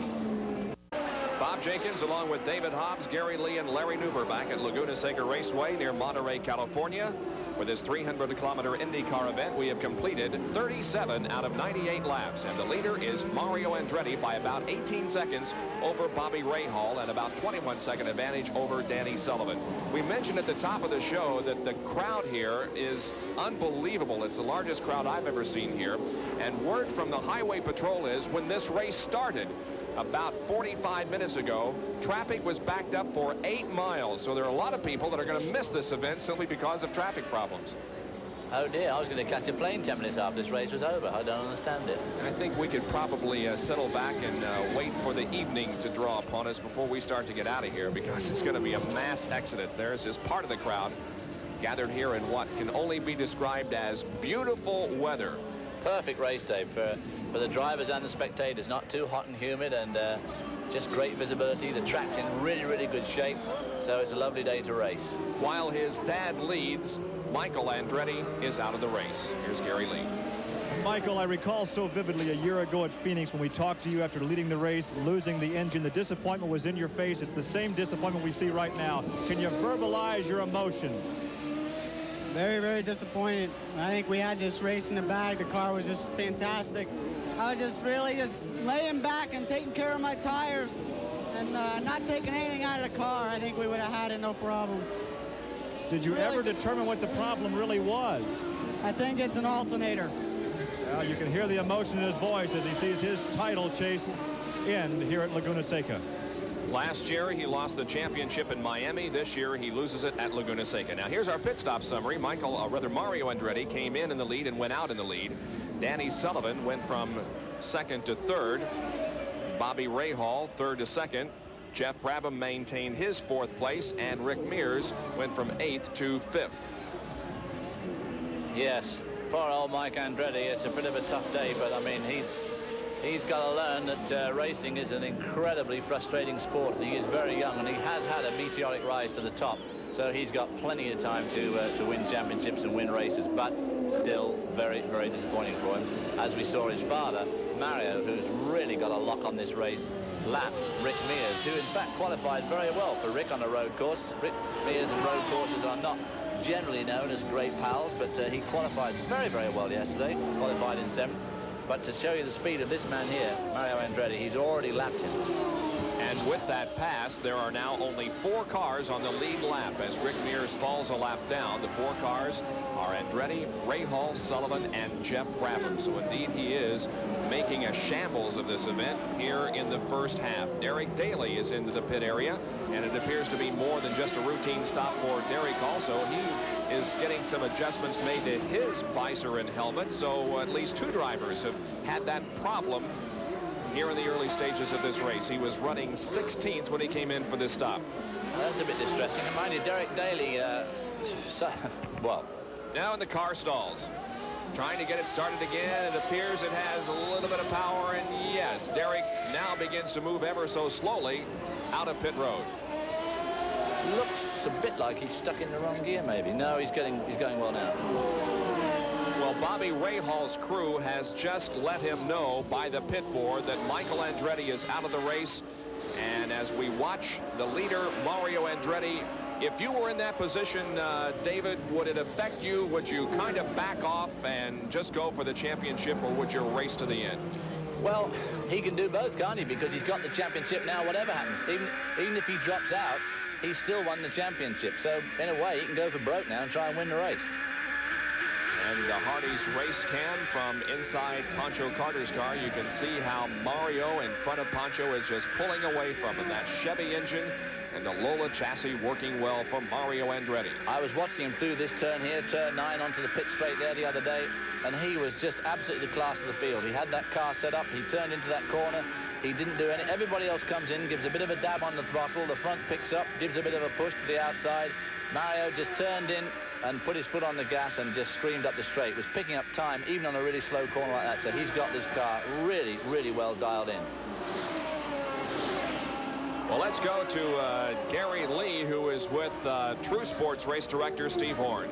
[SPEAKER 1] Bob Jenkins along with David Hobbs, Gary Lee, and Larry Newber back at Laguna Seca Raceway near Monterey, California. For this 300-kilometer IndyCar event, we have completed 37 out of 98 laps, and the leader is Mario Andretti by about 18 seconds over Bobby Rahal and about 21-second advantage over Danny Sullivan. We mentioned at the top of the show that the crowd here is unbelievable. It's the largest crowd I've ever seen here, and word from the Highway Patrol is when this race started about 45 minutes ago, traffic was backed up for 8 miles. So there are a lot of people that are going to miss this event simply because of traffic problems.
[SPEAKER 4] Oh dear, I was going to catch a plane 10 minutes after this race was over. I don't understand it.
[SPEAKER 1] I think we could probably settle back and wait for the evening to draw upon us before we start to get out of here, because it's going to be a mass exodus. There's just part of the crowd gathered here in what can only be described as beautiful weather.
[SPEAKER 4] Perfect race day for the drivers and the spectators. Not too hot and humid, and just great visibility. The track's in really, really good shape, so it's a lovely day to race.
[SPEAKER 1] While his dad leads, Michael Andretti is out of the race. Here's Gary Lee.
[SPEAKER 5] Michael, I recall so vividly a year ago at Phoenix when we talked to you after leading the race, losing the engine. The disappointment was in your face. It's the same disappointment we see right now. Can you verbalize your emotions?
[SPEAKER 2] Very, very disappointed. I think we had this race in the bag. The car was just fantastic. I was just really laying back and taking care of my tires and not taking anything out of the car. I think we would have had it no problem.
[SPEAKER 5] Did you ever determine what the problem really was?
[SPEAKER 2] I think it's an alternator.
[SPEAKER 5] Well, you can hear the emotion in his voice as he sees his title chase end here at Laguna Seca.
[SPEAKER 1] Last year, he lost the championship in Miami. This year, he loses it at Laguna Seca. Now, here's our pit stop summary. Mario Andretti came in the lead and went out in the lead. Danny Sullivan went from second to third. Bobby Rahal, third to second. Jeff Brabham maintained his fourth place, and Rick Mears went from 8th to 5th.
[SPEAKER 4] Yes, poor old Mike Andretti. It's a bit of a tough day, but I mean, he's got to learn that racing is an incredibly frustrating sport. He is very young, and he has had a meteoric rise to the top So he's got plenty of time to win championships and win races, but still very, very disappointing for him. As we saw his father, Mario, who's really got a lock on this race, lapped Rick Mears, who in fact qualified very well for Rick on a road course. Rick Mears and road courses are not generally known as great pals, but he qualified very, very well yesterday, qualified in 7th. But to show you the speed of this man here, Mario Andretti, he's already lapped him.
[SPEAKER 1] And with that pass, there are now only 4 cars on the lead lap as Rick Mears falls a lap down. The 4 cars are Andretti, Rahal, Sullivan, and Jeff Brabham. So indeed he is making a shambles of this event here in the first half. Derek Daly is into the pit area, and it appears to be more than just a routine stop for Derek also. He is getting some adjustments made to his visor and helmet, so at least 2 drivers have had that problem here in the early stages of this race. He was running 16th when he came in for this stop.
[SPEAKER 4] Well, that's a bit distressing. And mind you, Derek Daly, well.
[SPEAKER 1] Now in the car stalls. Trying to get it started again. It appears it has a little bit of power, and yes, Derek now begins to move ever so slowly out of pit road.
[SPEAKER 4] Looks a bit like he's stuck in the wrong gear, maybe. No, he's going well now.
[SPEAKER 1] Well, Bobby Rahal's crew has just let him know by the pit board that Michael Andretti is out of the race. And as we watch the leader, Mario Andretti, if you were in that position, David, would it affect you? Would you kind of back off and just go for the championship, or would you race to the end?
[SPEAKER 4] Well, he can do both, can't he? Because he's got the championship now, whatever happens. Even if he drops out, he's still won the championship. So, in a way, he can go for broke now and try and win the race.
[SPEAKER 1] And the Hardy's race cam from inside Pancho Carter's car. You can see how Mario in front of Pancho is just pulling away from him. That Chevy engine and the Lola chassis working well for Mario Andretti.
[SPEAKER 4] I was watching him through this turn here, turn 9 onto the pit straight there the other day, and he was just absolutely the class of the field. He had that car set up, he turned into that corner, he didn't do any. Everybody else comes in, gives a bit of a dab on the throttle, the front picks up, gives a bit of a push to the outside. Mario just turned in and put his foot on the gas and just screamed up the straight. Was picking up time even on a really slow corner like that. So he's got this car really, really well dialed in.
[SPEAKER 1] Well, let's go to Gary Lee, who is with True Sports race director Steve Horn.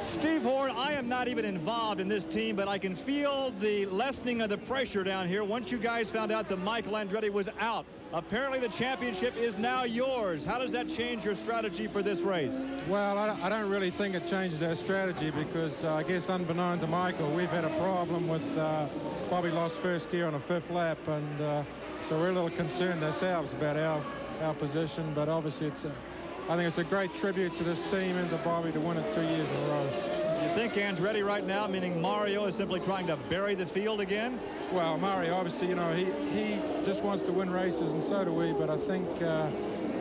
[SPEAKER 5] Steve Horn, I am not even involved in this team, but I can feel the lessening of the pressure down here once you guys found out that Michael Andretti was out. Apparently the championship is now yours. How does that change your strategy for this race?
[SPEAKER 9] Well, I don't really think it changes our strategy because I guess unbeknown to Michael, we've had a problem with Bobby lost first gear on a 5th lap, and so we're a little concerned ourselves about our position, but obviously I think it's a great tribute to this team and to Bobby to win it 2 years in a row.
[SPEAKER 5] You think Andretti right now, meaning Mario, is simply trying to bury the field again?
[SPEAKER 9] Well, Mario, obviously, you know, he just wants to win races, and so do we, but I think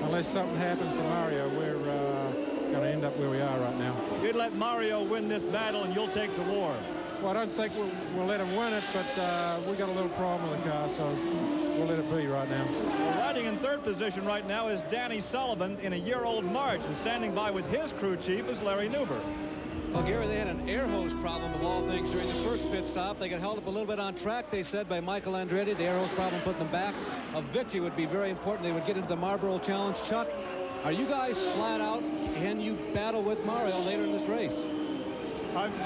[SPEAKER 9] unless something happens to Mario, we're going to end up where we are right now.
[SPEAKER 5] You'd let Mario win this battle and you'll take the war.
[SPEAKER 9] Well, I don't think we'll let him win it, but we got a little problem with the car, so we'll let it be right now.
[SPEAKER 5] Well, riding in 3rd position right now is Danny Sullivan in a year-old March, and standing by with his crew chief is Larry Newber.
[SPEAKER 6] Well, Gary, they had an air hose problem of all things during the first pit stop. They got held up a little bit on track, they said, by Michael Andretti. The air hose problem put them back. A victory would be very important. They would get into the Marlboro Challenge. Chuck, are you guys flat out? Can you battle with Mario later in this race?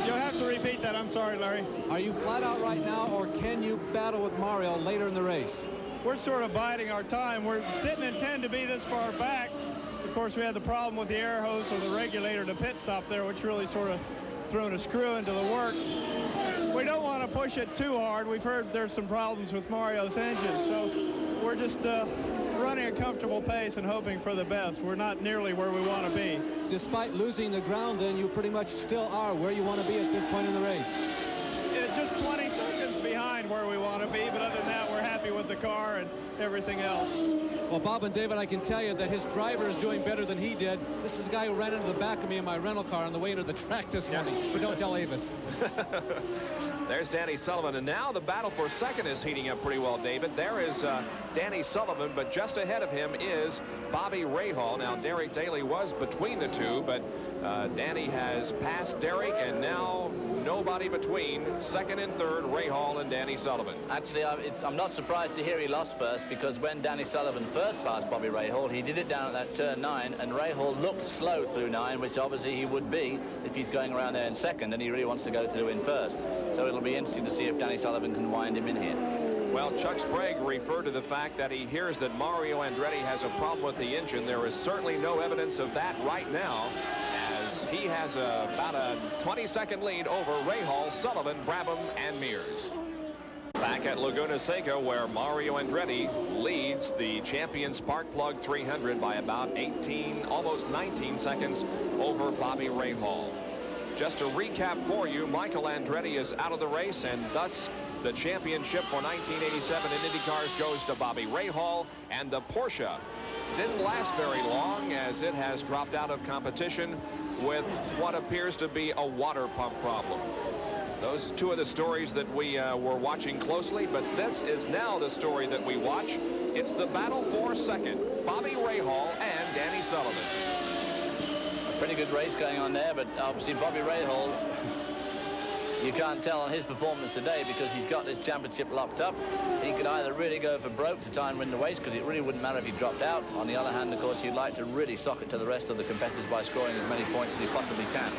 [SPEAKER 2] You'll have to repeat that. I'm sorry, Larry.
[SPEAKER 6] Are you flat out right now, or can you battle with Mario later in the race?
[SPEAKER 2] We're sort of biding our time. We didn't intend to be this far back. Of course, we had the problem with the air hose or the regulator to pit stop there, which really sort of threw a screw into the works. We don't want to push it too hard. We've heard there's some problems with Mario's engine, so we're just running a comfortable pace and hoping for the best. We're not nearly where we want to be.
[SPEAKER 6] Despite losing the ground, then, you pretty much still are where you want to be at this point in the race.
[SPEAKER 2] It's just 20 seconds behind where we want to be, but other than that, we're happy with the car and everything else.
[SPEAKER 6] Well, Bob and David, I can tell you that his driver is doing better than he did. This is a guy who ran into the back of me in my rental car on the way into the track this morning. But don't tell Avis.
[SPEAKER 1] There's Danny Sullivan, and now the battle for second is heating up pretty well, David. There is Danny Sullivan, but just ahead of him is Bobby Rahal. Now, Derek Daly was between the two, but Danny has passed Derek, and now nobody between second and third, Rahal and Danny Sullivan.
[SPEAKER 4] Actually, I'm not surprised to to hear he lost first, because when Danny Sullivan first passed Bobby Rahal, he did it down at that turn 9, and Rahal looked slow through 9, which obviously he would be if he's going around there in second, and he really wants to go through in first. So it'll be interesting to see if Danny Sullivan can wind him in here.
[SPEAKER 1] Well, Chuck Sprague referred to the fact that he hears that Mario Andretti has a problem with the engine. There is certainly no evidence of that right now, as he has about a 20-second lead over Rahal, Sullivan, Brabham, and Mears. Back at Laguna Seca, where Mario Andretti leads the champion Spark Plug 300 by about 18, almost 19 seconds over Bobby Rahal. Just to recap for you, Michael Andretti is out of the race, and thus the championship for 1987 in IndyCars goes to Bobby Rahal, and the Porsche didn't last very long, as it has dropped out of competition with what appears to be a water pump problem. Those two of the stories that we were watching closely, but this is now the story that we watch. It's the battle for second, Bobby Rahal and Danny Sullivan.
[SPEAKER 4] A pretty good race going on there, but obviously Bobby Rahal, you can't tell on his performance today, because he's got this championship locked up. He could either really go for broke to try and win the race, because it really wouldn't matter if he dropped out. On the other hand, of course, he'd like to really sock it to the rest of the competitors by scoring as many points as he possibly can.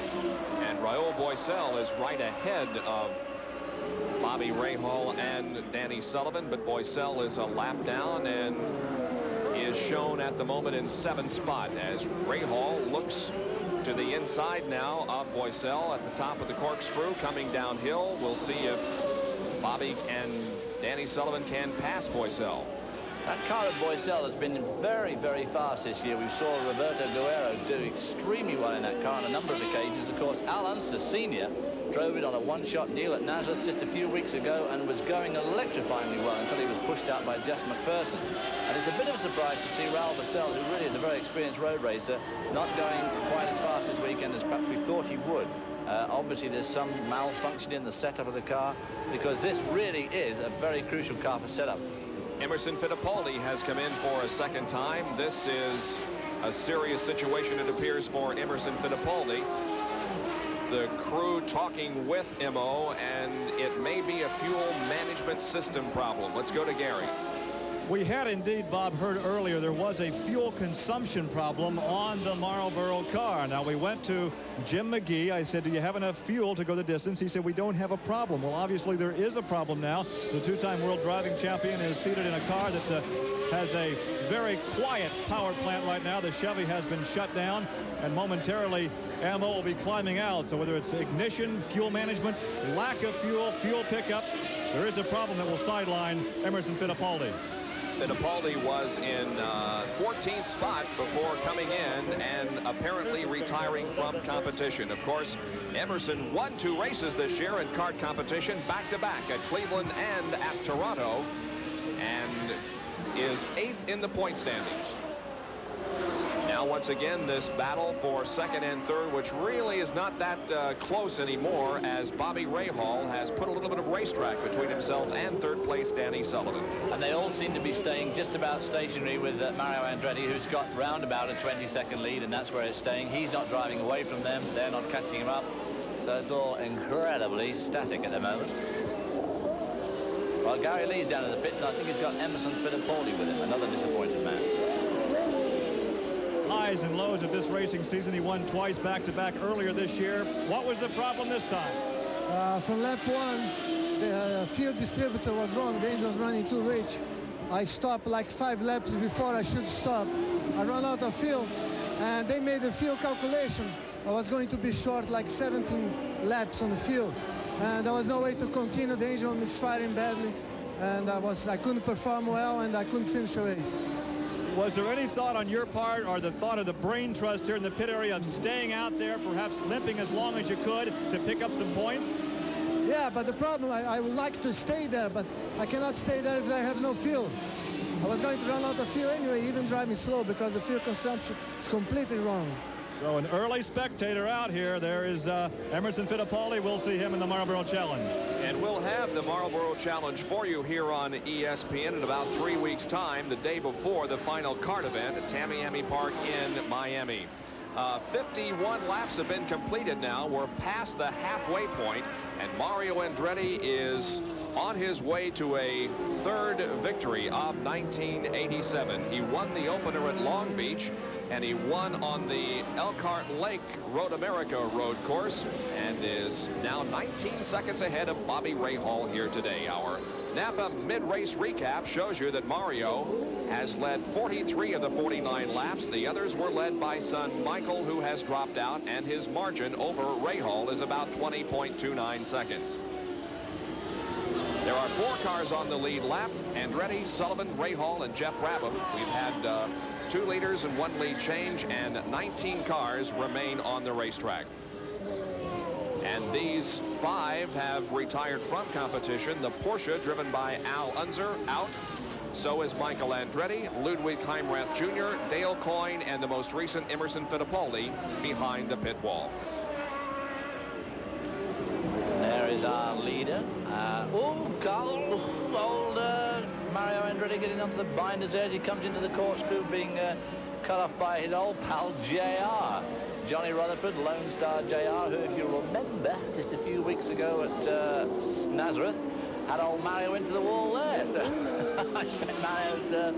[SPEAKER 1] And Raul Boesel is right ahead of Bobby Rahal and Danny Sullivan, but Boesel is a lap down and is shown at the moment in 7th spot, as Rahal looks to the inside now of Boesel at the top of the corkscrew coming downhill. We'll see if Bobby and Danny Sullivan can pass Boesel.
[SPEAKER 4] That car of Boesel has been very, very fast this year. We saw Roberto Guerrero do extremely well in that car on a number of occasions. Of course, Al Unser Sr. drove it on a one-shot deal at Nazareth just a few weeks ago and was going electrifyingly well until he was pushed out by Jeff McPherson. And it's a bit of a surprise to see Raul Boesel, who really is a very experienced road racer, not going quite as fast this weekend as perhaps we thought he would. Obviously, there's some malfunction in the setup of the car, because this really is a very crucial car for setup.
[SPEAKER 1] Emerson Fittipaldi has come in for a second time. This is a serious situation, it appears, for Emerson Fittipaldi. The crew talking with MO, and it may be a fuel management system problem. Let's go to Gary.
[SPEAKER 5] We had indeed, Bob, heard earlier there was a fuel consumption problem on the Marlboro car. Now, we went to Jim McGee. I said, do you have enough fuel to go the distance? He said, we don't have a problem. Well, obviously there is a problem now. The two-time world driving champion is seated in a car that has a very quiet power plant right now. The Chevy has been shut down, and momentarily MO will be climbing out. So whether it's ignition, fuel management, lack of fuel, fuel pickup, there is a problem that will sideline Emerson Fittipaldi.
[SPEAKER 1] Fittipaldi was in 14th spot before coming in and apparently retiring from competition. Of course, Emerson won 2 races this year in kart competition back-to-back at Cleveland and at Toronto, and is 8th in the point standings. Now, once again, this battle for second and third, which really is not that close anymore, as Bobby Rahal has put a little bit of racetrack between himself and third place Danny Sullivan.
[SPEAKER 4] And they all seem to be staying just about stationary with Mario Andretti, who's got round about a 20-second lead, and that's where it's staying. He's not driving away from them. They're not catching him up. So it's all incredibly static at the moment. Well, Gary Lee's down in the pits, and I think he's got Emerson Fittipaldi with him, another disappointed man.
[SPEAKER 5] Highs and lows of this racing season. He won twice back-to-back earlier this year. What was the problem this time?
[SPEAKER 10] From lap 1, the fuel distributor was wrong. The engine was running too rich. I stopped like 5 laps before I should stop. I ran out of fuel, and they made a fuel calculation. I was going to be short like 17 laps on the fuel, and there was no way to continue. The engine was misfiring badly, and I couldn't perform well, and I couldn't finish the race.
[SPEAKER 5] Was there any thought on your part, or the thought of the brain trust here in the pit area, of staying out there, perhaps limping as long as you could to pick up some points?
[SPEAKER 10] Yeah, but the problem, I would like to stay there, but I cannot stay there if I have no fuel. I was going to run out of fuel anyway, even driving slow, because the fuel consumption is completely wrong.
[SPEAKER 5] So an early spectator out here. There is Emerson Fittipaldi. We'll see him in the Marlboro Challenge.
[SPEAKER 1] And we'll have the Marlboro Challenge for you here on ESPN in about 3 weeks' time, the day before the final kart event at Tamiami Park in Miami. 51 laps have been completed now. We're past the halfway point, and Mario Andretti is on his way to a third victory of 1987. He won the opener at Long Beach, and he won on the Elkhart Lake Road America road course, and is now 19 seconds ahead of Bobby Rahal here today. Our Napa mid-race recap shows you that Mario has led 43 of the 49 laps. The others were led by son Michael, who has dropped out, and his margin over Rahal is about 20.29 seconds. There are 4 cars on the lead lap: Andretti, Sullivan, Rahal, and Jeff Brabham. We've had 2 leaders and 1 lead change, and 19 cars remain on the racetrack. And these 5 have retired from competition. The Porsche, driven by Al Unser, out. So is Michael Andretti, Ludwig Heimrath Jr., Dale Coyne, and the most recent Emerson Fittipaldi behind the pit wall.
[SPEAKER 4] There is our leader. Old Mario Andretti getting onto the binders there as he comes into the corkscrew, being cut off by his old pal JR. Johnny Rutherford, Lone Star JR, who, if you remember, just a few weeks ago at Nazareth, had old Mario into the wall there. So I expect Mario's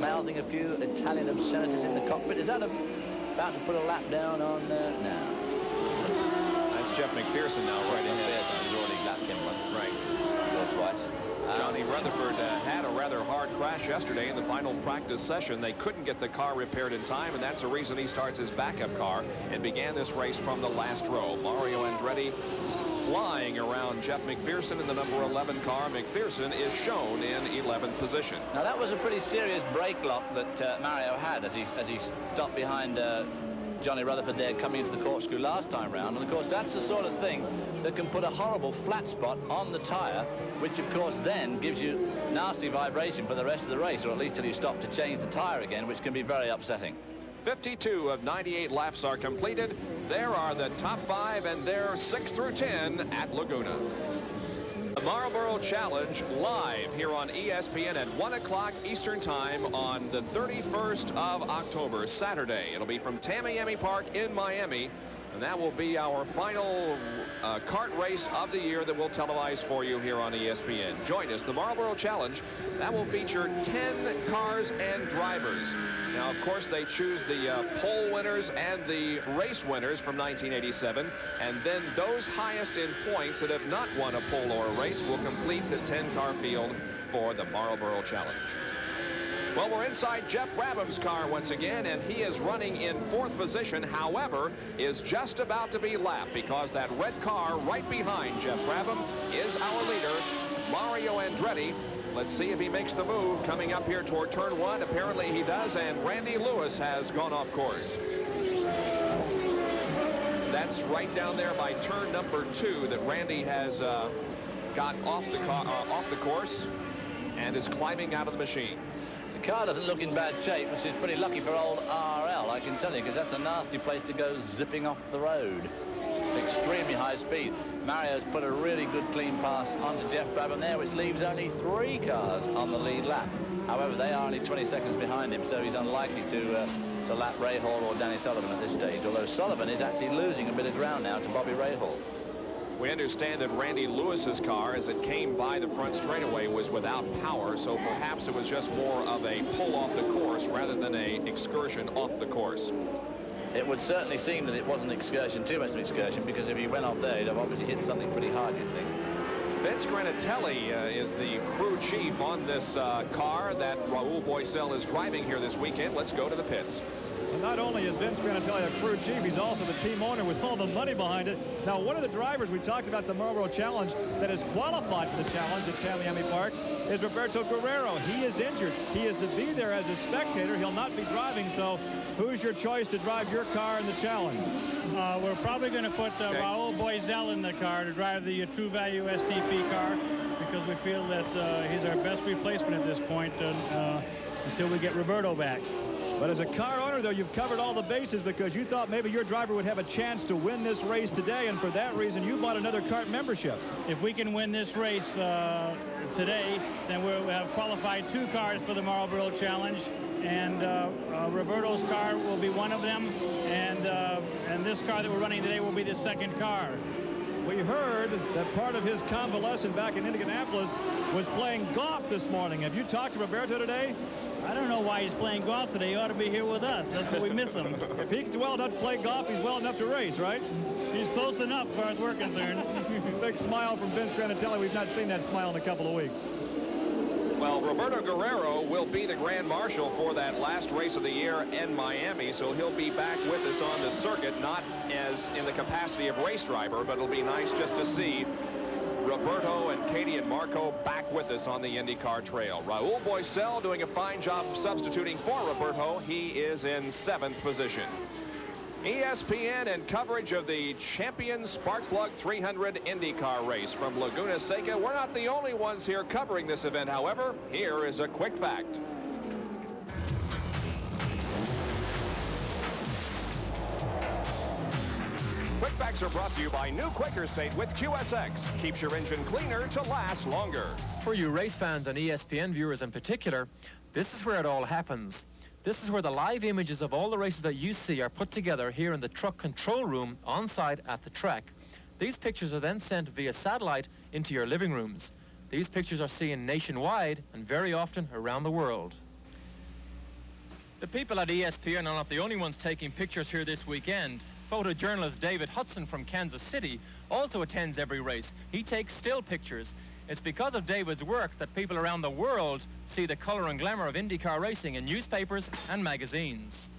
[SPEAKER 4] mouthing a few Italian obscenities in the cockpit. Is that about to put a lap down on now?
[SPEAKER 1] That's Jeff McPherson now right ahead.
[SPEAKER 4] He's already lapped him once.
[SPEAKER 1] Right.
[SPEAKER 4] Or twice.
[SPEAKER 1] Johnny Rutherford had a rather hard crash yesterday in the final practice session. They couldn't get the car repaired in time, and that's the reason he starts his backup car and began this race from the last row. Mario Andretti flying around Jeff McPherson in the number 11 car. McPherson is shown in 11th position.
[SPEAKER 4] Now that was a pretty serious brake lock that Mario had as he stopped behind Johnny Rutherford there coming into the corkscrew last time round. And of course that's the sort of thing that can put a horrible flat spot on the tire, which of course then gives you nasty vibration for the rest of the race, or at least till you stop to change the tire again, which can be very upsetting.
[SPEAKER 1] 52 of 98 laps are completed. There are the top 5, and they're 6 through 10 at Laguna. The Marlboro Challenge live here on ESPN at 1 o'clock Eastern Time on the 31st of October, Saturday. It'll be from Tamiami Park in Miami, and that will be our final kart race of the year that we'll televise for you here on ESPN. Join us. The Marlboro Challenge, that will feature 10 cars and drivers. Now, of course, they choose the pole winners and the race winners from 1987, and then those highest in points that have not won a pole or a race will complete the 10-car field for the Marlboro Challenge. Well, we're inside Jeff Brabham's car once again, and he is running in 4th position. However, is just about to be lapped because that red car right behind Jeff Brabham is our leader, Mario Andretti. Let's see if he makes the move coming up here toward turn 1. Apparently he does, and Randy Lewis has gone off course. That's right down there by turn number 2 that Randy has got off the course and is climbing out of the machine.
[SPEAKER 4] The car doesn't look in bad shape, which is pretty lucky for old RL, I can tell you, because that's a nasty place to go zipping off the road. Extremely high speed. Mario's put a really good clean pass onto Jeff Brabham there, which leaves only 3 cars on the lead lap. However, they are only 20 seconds behind him, so he's unlikely to lap Rahal or Danny Sullivan at this stage, although Sullivan is actually losing a bit of ground now to Bobby Rahal.
[SPEAKER 1] We understand that Randy Lewis's car, as it came by the front straightaway, was without power, so perhaps it was just more of a pull off the course rather than an excursion off the course.
[SPEAKER 4] It would certainly seem that it wasn't too much of an excursion, because if he went off there, he'd have obviously hit something pretty hard, you'd think.
[SPEAKER 1] Vince Granatelli is the crew chief on this car that Raul Boisel is driving here this weekend. Let's go to the pits.
[SPEAKER 5] And not only is Vince Granatelli a crew chief, he's also the team owner with all the money behind it. Now, one of the drivers we talked about the Marlboro Challenge that is qualified for the challenge at Tamiami Park is Roberto Guerrero. He is injured. He is to be there as a spectator. He'll not be driving. So who's your choice to drive your car in the challenge?
[SPEAKER 11] We're probably going to put Raul Boisel in the car to drive the True Value STP car, because we feel that he's our best replacement at this point until we get Roberto back.
[SPEAKER 5] But as a car owner, though, you've covered all the bases because you thought maybe your driver would have a chance to win this race today, and for that reason, you bought another kart membership.
[SPEAKER 11] If we can win this race today, then we'll have qualified 2 cars for the Marlboro Challenge, and Roberto's car will be one of them, and this car that we're running today will be the 2nd car.
[SPEAKER 5] we heard that part of his convalescence back in Indianapolis was playing golf this morning. Have you talked to Roberto today?
[SPEAKER 11] I don't know why he's playing golf today. He ought to be here with us. That's what we miss him.
[SPEAKER 5] If he's well enough to play golf, he's well enough to race, right?
[SPEAKER 11] He's close enough, as far as we're concerned.
[SPEAKER 5] Big smile from Vince Granatelli. We've not seen that smile in a couple of weeks.
[SPEAKER 1] Well, Roberto Guerrero will be the Grand Marshal for that last race of the year in Miami, so he'll be back with us on the circuit, not as in the capacity of race driver, but it'll be nice just to see Roberto and Katie and Marco back with us on the IndyCar trail. Raul Boesel doing a fine job substituting for Roberto. He is in 7th position. ESPN and coverage of the Champion Sparkplug 300 IndyCar race from Laguna Seca. We're not the only ones here covering this event, however. Here is a quick fact. Quick facts are brought to you by new Quaker State with QSX. Keeps your engine cleaner to last longer.
[SPEAKER 12] For you race fans and ESPN viewers in particular, this is where it all happens. This is where the live images of all the races that you see are put together here in the truck control room on site at the track. These pictures are then sent via satellite into your living rooms. These pictures are seen nationwide and very often around the world. The people at ESPN are not the only ones taking pictures here this weekend. Photojournalist David Hudson from Kansas City also attends every race. He takes still pictures. It's because of David's work that people around the world see the color and glamour of IndyCar racing in newspapers and magazines.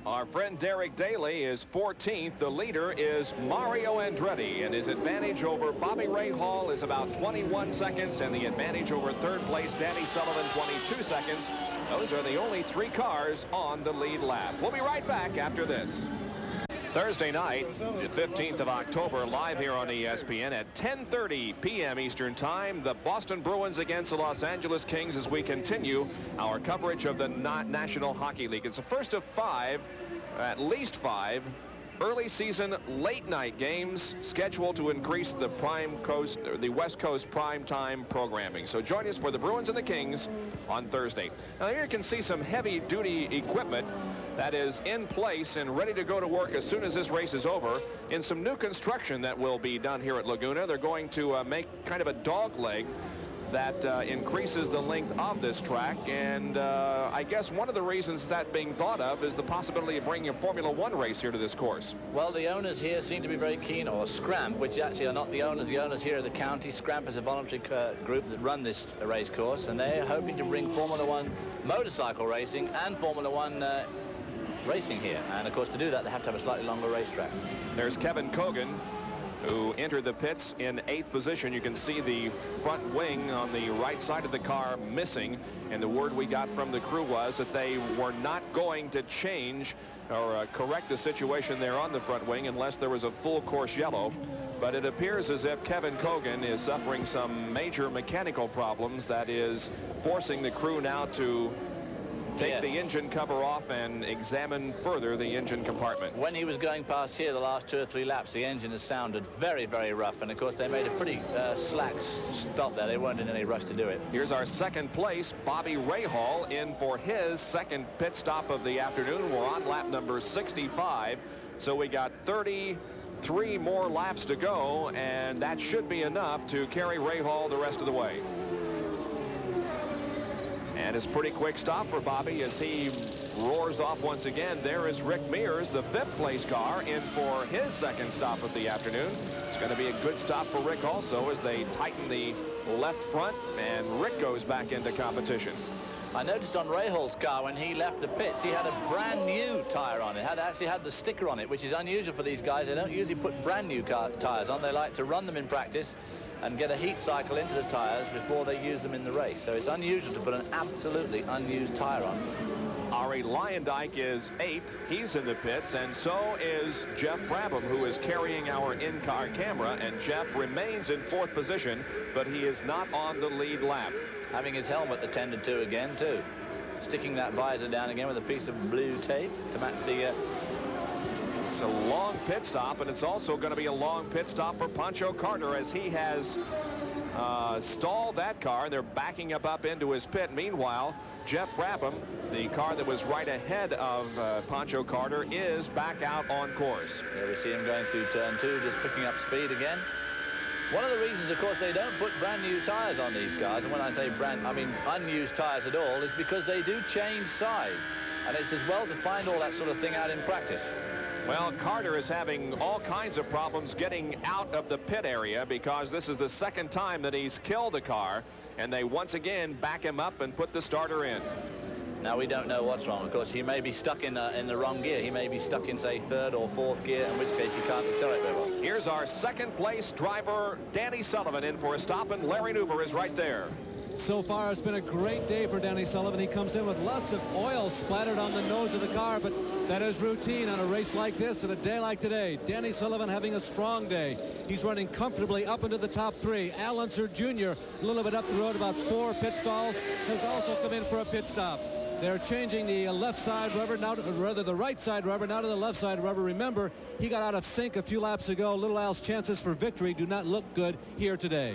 [SPEAKER 1] Our friend Derek Daly is 14th. The leader is Mario Andretti, and his advantage over Bobby Ray Hall is about 21 seconds, and the advantage over third place Danny Sullivan, 22 seconds. Those are the only 3 cars on the lead lap. We'll be right back after this. Thursday night, the 15th of October, live here on ESPN at 10:30 p.m. Eastern Time. The Boston Bruins against the Los Angeles Kings as we continue our coverage of the National Hockey League. It's the first of 5, at least 5, early season late night games scheduled to increase the West Coast prime time programming. So join us for the Bruins and the Kings on Thursday. Now here you can see some heavy duty equipment that is in place and ready to go to work as soon as this race is over in some new construction that will be done here at Laguna. They're going to make kind of a dog leg that increases the length of this track, and I guess one of the reasons that being thought of is the possibility of bringing a Formula One race here to this course.
[SPEAKER 4] Well, the owners here seem to be very keen, or Scramp, which actually are not the owners here are the county. Scramp is a voluntary group that run this race course, and they're hoping to bring Formula One motorcycle racing and Formula One racing here. And of course, to do that, they have to have a slightly longer racetrack.
[SPEAKER 1] There's Kevin Kogan, who entered the pits in 8th position. You can see the front wing on the right side of the car missing, and the word we got from the crew was that they were not going to change or correct the situation there on the front wing unless there was a full course yellow. But it appears as if Kevin Kogan is suffering some major mechanical problems that is forcing the crew now to take the engine cover off and examine further the engine compartment.
[SPEAKER 4] When he was going past here the last 2 or 3 laps, the engine has sounded very, very rough, and of course they made a pretty slack stop there. They weren't in any rush to do it.
[SPEAKER 1] Here's our second place, Bobby Rahal, in for his second pit stop of the afternoon. We're on lap number 65, so we got 33 more laps to go, and that should be enough to carry Rahal the rest of the way. And it's a pretty quick stop for Bobby as he roars off once again. There is Rick Mears, the 5th place car, in for his second stop of the afternoon. It's going to be a good stop for Rick also as they tighten the left front, and Rick goes back into competition.
[SPEAKER 4] I noticed on Rahal's car when he left the pits, he had a brand new tire on it. Actually had the sticker on it, which is unusual for these guys. They don't usually put brand new tires on. They like to run them in practice and get a heat cycle into the tires before they use them in the race. So it's unusual to put an absolutely unused tire on.
[SPEAKER 1] Ari Lyondike is 8th. He's in the pits, and so is Jeff Brabham, who is carrying our in-car camera, and Jeff remains in 4th position, but he is not on the lead lap.
[SPEAKER 4] Having his helmet attended to again, too. Sticking that visor down again with a piece of blue tape to match the...
[SPEAKER 1] It's a long pit stop, and it's also going to be a long pit stop for Pancho Carter as he has stall that car. They're backing up into his pit. Meanwhile, Jeff Brabham, the car that was right ahead of Pancho Carter, is back out on course.
[SPEAKER 4] There we see him going through turn 2, just picking up speed again. One of the reasons, of course, they don't put brand new tires on these cars, and when I say brand, I mean unused tires at all, is because they do change size. And it's as well to find all that sort of thing out in practice.
[SPEAKER 1] Well, Carter is having all kinds of problems getting out of the pit area because this is the second time that he's killed the car, and they once again back him up and put the starter in.
[SPEAKER 4] Now, we don't know what's wrong. Of course, he may be stuck in the wrong gear. He may be stuck in, say, 3rd or 4th gear, in which case he can't accelerate very well.
[SPEAKER 1] Here's our second place driver, Danny Sullivan, in for a stop, and Larry Nuber is right there.
[SPEAKER 6] So far, it's been a great day for Danny Sullivan. He comes in with lots of oil splattered on the nose of the car, but that is routine on a race like this and a day like today. Danny Sullivan having a strong day. He's running comfortably up into the top 3. Al Unser Jr., a little bit up the road, about 4 pit stalls, has also come in for a pit stop. They're changing the left side rubber, now to, rather the right side rubber, now to the left side rubber. Remember, he got out of sync a few laps ago. Little Al's chances for victory do not look good here today.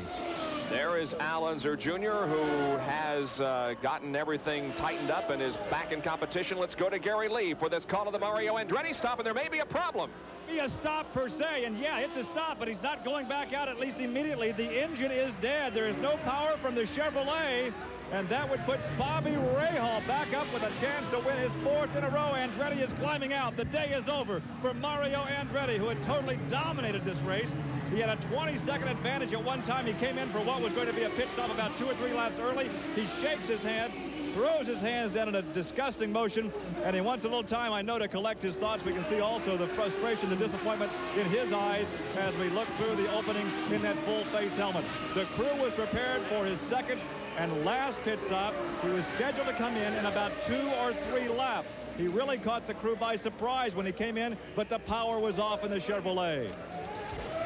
[SPEAKER 1] There is Al Unser Jr., who has gotten everything tightened up and is back in competition. Let's go to Gary Lee for this call of the Mario Andretti stop, and there may be a problem.
[SPEAKER 5] Be a stop per se, and yeah, it's a stop, but he's not going back out at least immediately. The engine is dead. There is no power from the Chevrolet, and that would put Bobby Rahal back up with a chance to win his 4th in a row. Andretti is climbing out. The day is over for Mario Andretti, who had totally dominated this race. He had a 20-second advantage at one time. He came in for what was going to be a pit stop about 2 or 3 laps early. He shakes his hand, throws his hands down in a disgusting motion, and he wants a little time, I know, to collect his thoughts. We can see also the frustration, the disappointment in his eyes as we look through the opening in that full-face helmet. The crew was prepared for his second and last pit stop. He was scheduled to come in about 2 or 3 laps. He really caught the crew by surprise when he came in, but the power was off in the Chevrolet.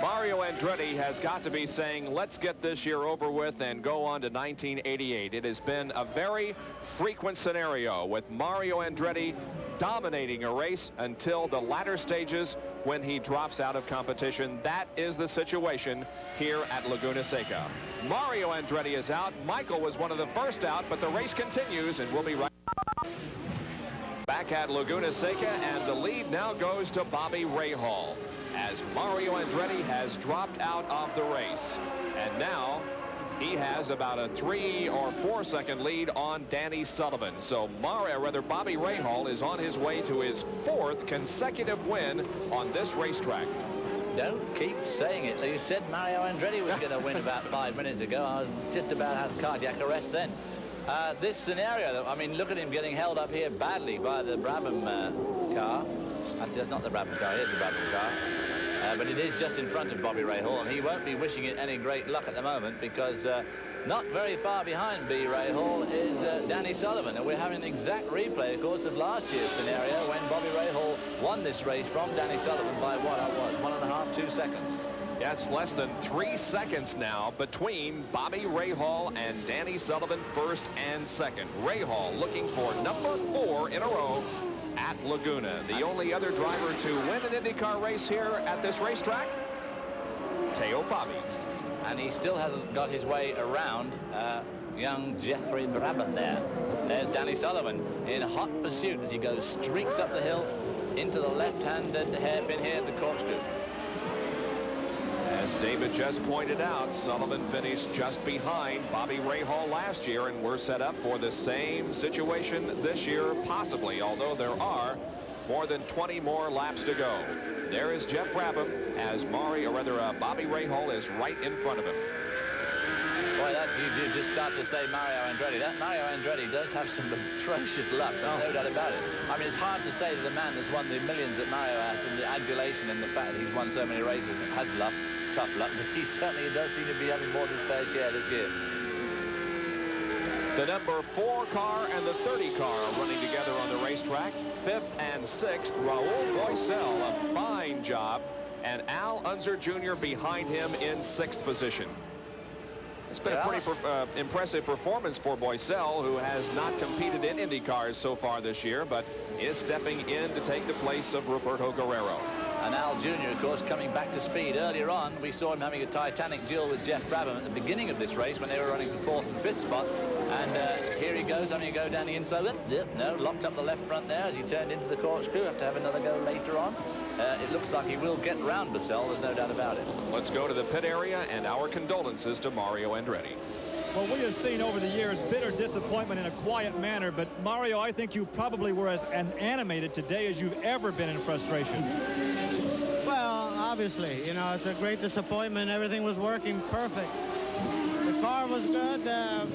[SPEAKER 1] Mario Andretti has got to be saying, let's get this year over with and go on to 1988. It has been a very frequent scenario with Mario Andretti dominating a race until the latter stages when he drops out of competition. That is the situation here at Laguna Seca. Mario Andretti is out. Michael was one of the first out, but the race continues, and we'll be right back at Laguna Seca, and the lead now goes to Bobby Rahal as Mario Andretti has dropped out of the race. And now he has about a 3 or 4 second lead on Danny Sullivan. So Bobby Rahal is on his way to his 4th consecutive win on this racetrack.
[SPEAKER 4] Don't keep saying it. You said Mario Andretti was going to win about 5 minutes ago. I was just about to have cardiac arrest then. This scenario, I mean, look at him getting held up here badly by the Brabham car. Actually, that's not the Brabham car. Here's the Brabham car. But it is just in front of Bobby Rahal, and he won't be wishing it any great luck at the moment because not very far behind B. Rahal is Danny Sullivan. And we're having an exact replay, of course, of last year's scenario when Bobby Rahal won this race from Danny Sullivan by what I was, 1.5, 2 seconds.
[SPEAKER 1] Yeah, it's less than 3 seconds now between Bobby Rahal and Danny Sullivan, 1st and 2nd. Rahal looking for number 4 in a row at Laguna. The only other driver to win an IndyCar race here at this racetrack, Teo Fabi.
[SPEAKER 4] And he still hasn't got his way around young Jeffrey Brabham there. There's Danny Sullivan in hot pursuit as he goes streaks up the hill into the left-handed hairpin here at the corkscrew.
[SPEAKER 1] As David just pointed out, Sullivan finished just behind Bobby Rahal last year, and we're set up for the same situation this year, possibly, although there are more than 20 more laps to go. There is Jeff Brabham as Bobby Rahal is right in front of him.
[SPEAKER 4] Boy, that you just start to say Mario Andretti. That Mario Andretti does have some atrocious luck, no doubt about it. I mean, it's hard to say that the man that's won the millions that Mario has and the adulation and the fact that he's won so many races has luck. Tough luck, but he certainly does seem to be having more than his fair share this year.
[SPEAKER 1] The number 4 car and the 30 car are running together on the racetrack. 5th and 6th, Raul Boisel, a fine job, and Al Unser Jr. behind him in 6th position. It's been a pretty impressive performance for Boisel, who has not competed in Indy cars so far this year, but is stepping in to take the place of Roberto Guerrero.
[SPEAKER 4] And Al Jr., of course, coming back to speed. Earlier on, we saw him having a titanic duel with Jeff Brabham at the beginning of this race when they were running for 4th and 5th spot. And here he goes, having a go down the inside. No, locked up the left front there as he turned into the corkscrew. Have to have another go later on. It looks like he will get round Boisel, there's no doubt about it.
[SPEAKER 1] Let's go to the pit area, and our condolences to Mario Andretti.
[SPEAKER 5] Well, we have seen over the years bitter disappointment in a quiet manner, but Mario, I think you probably were as animated today as you've ever been in frustration.
[SPEAKER 2] Well, obviously, you know, it's a great disappointment. Everything was working perfect. The car was good.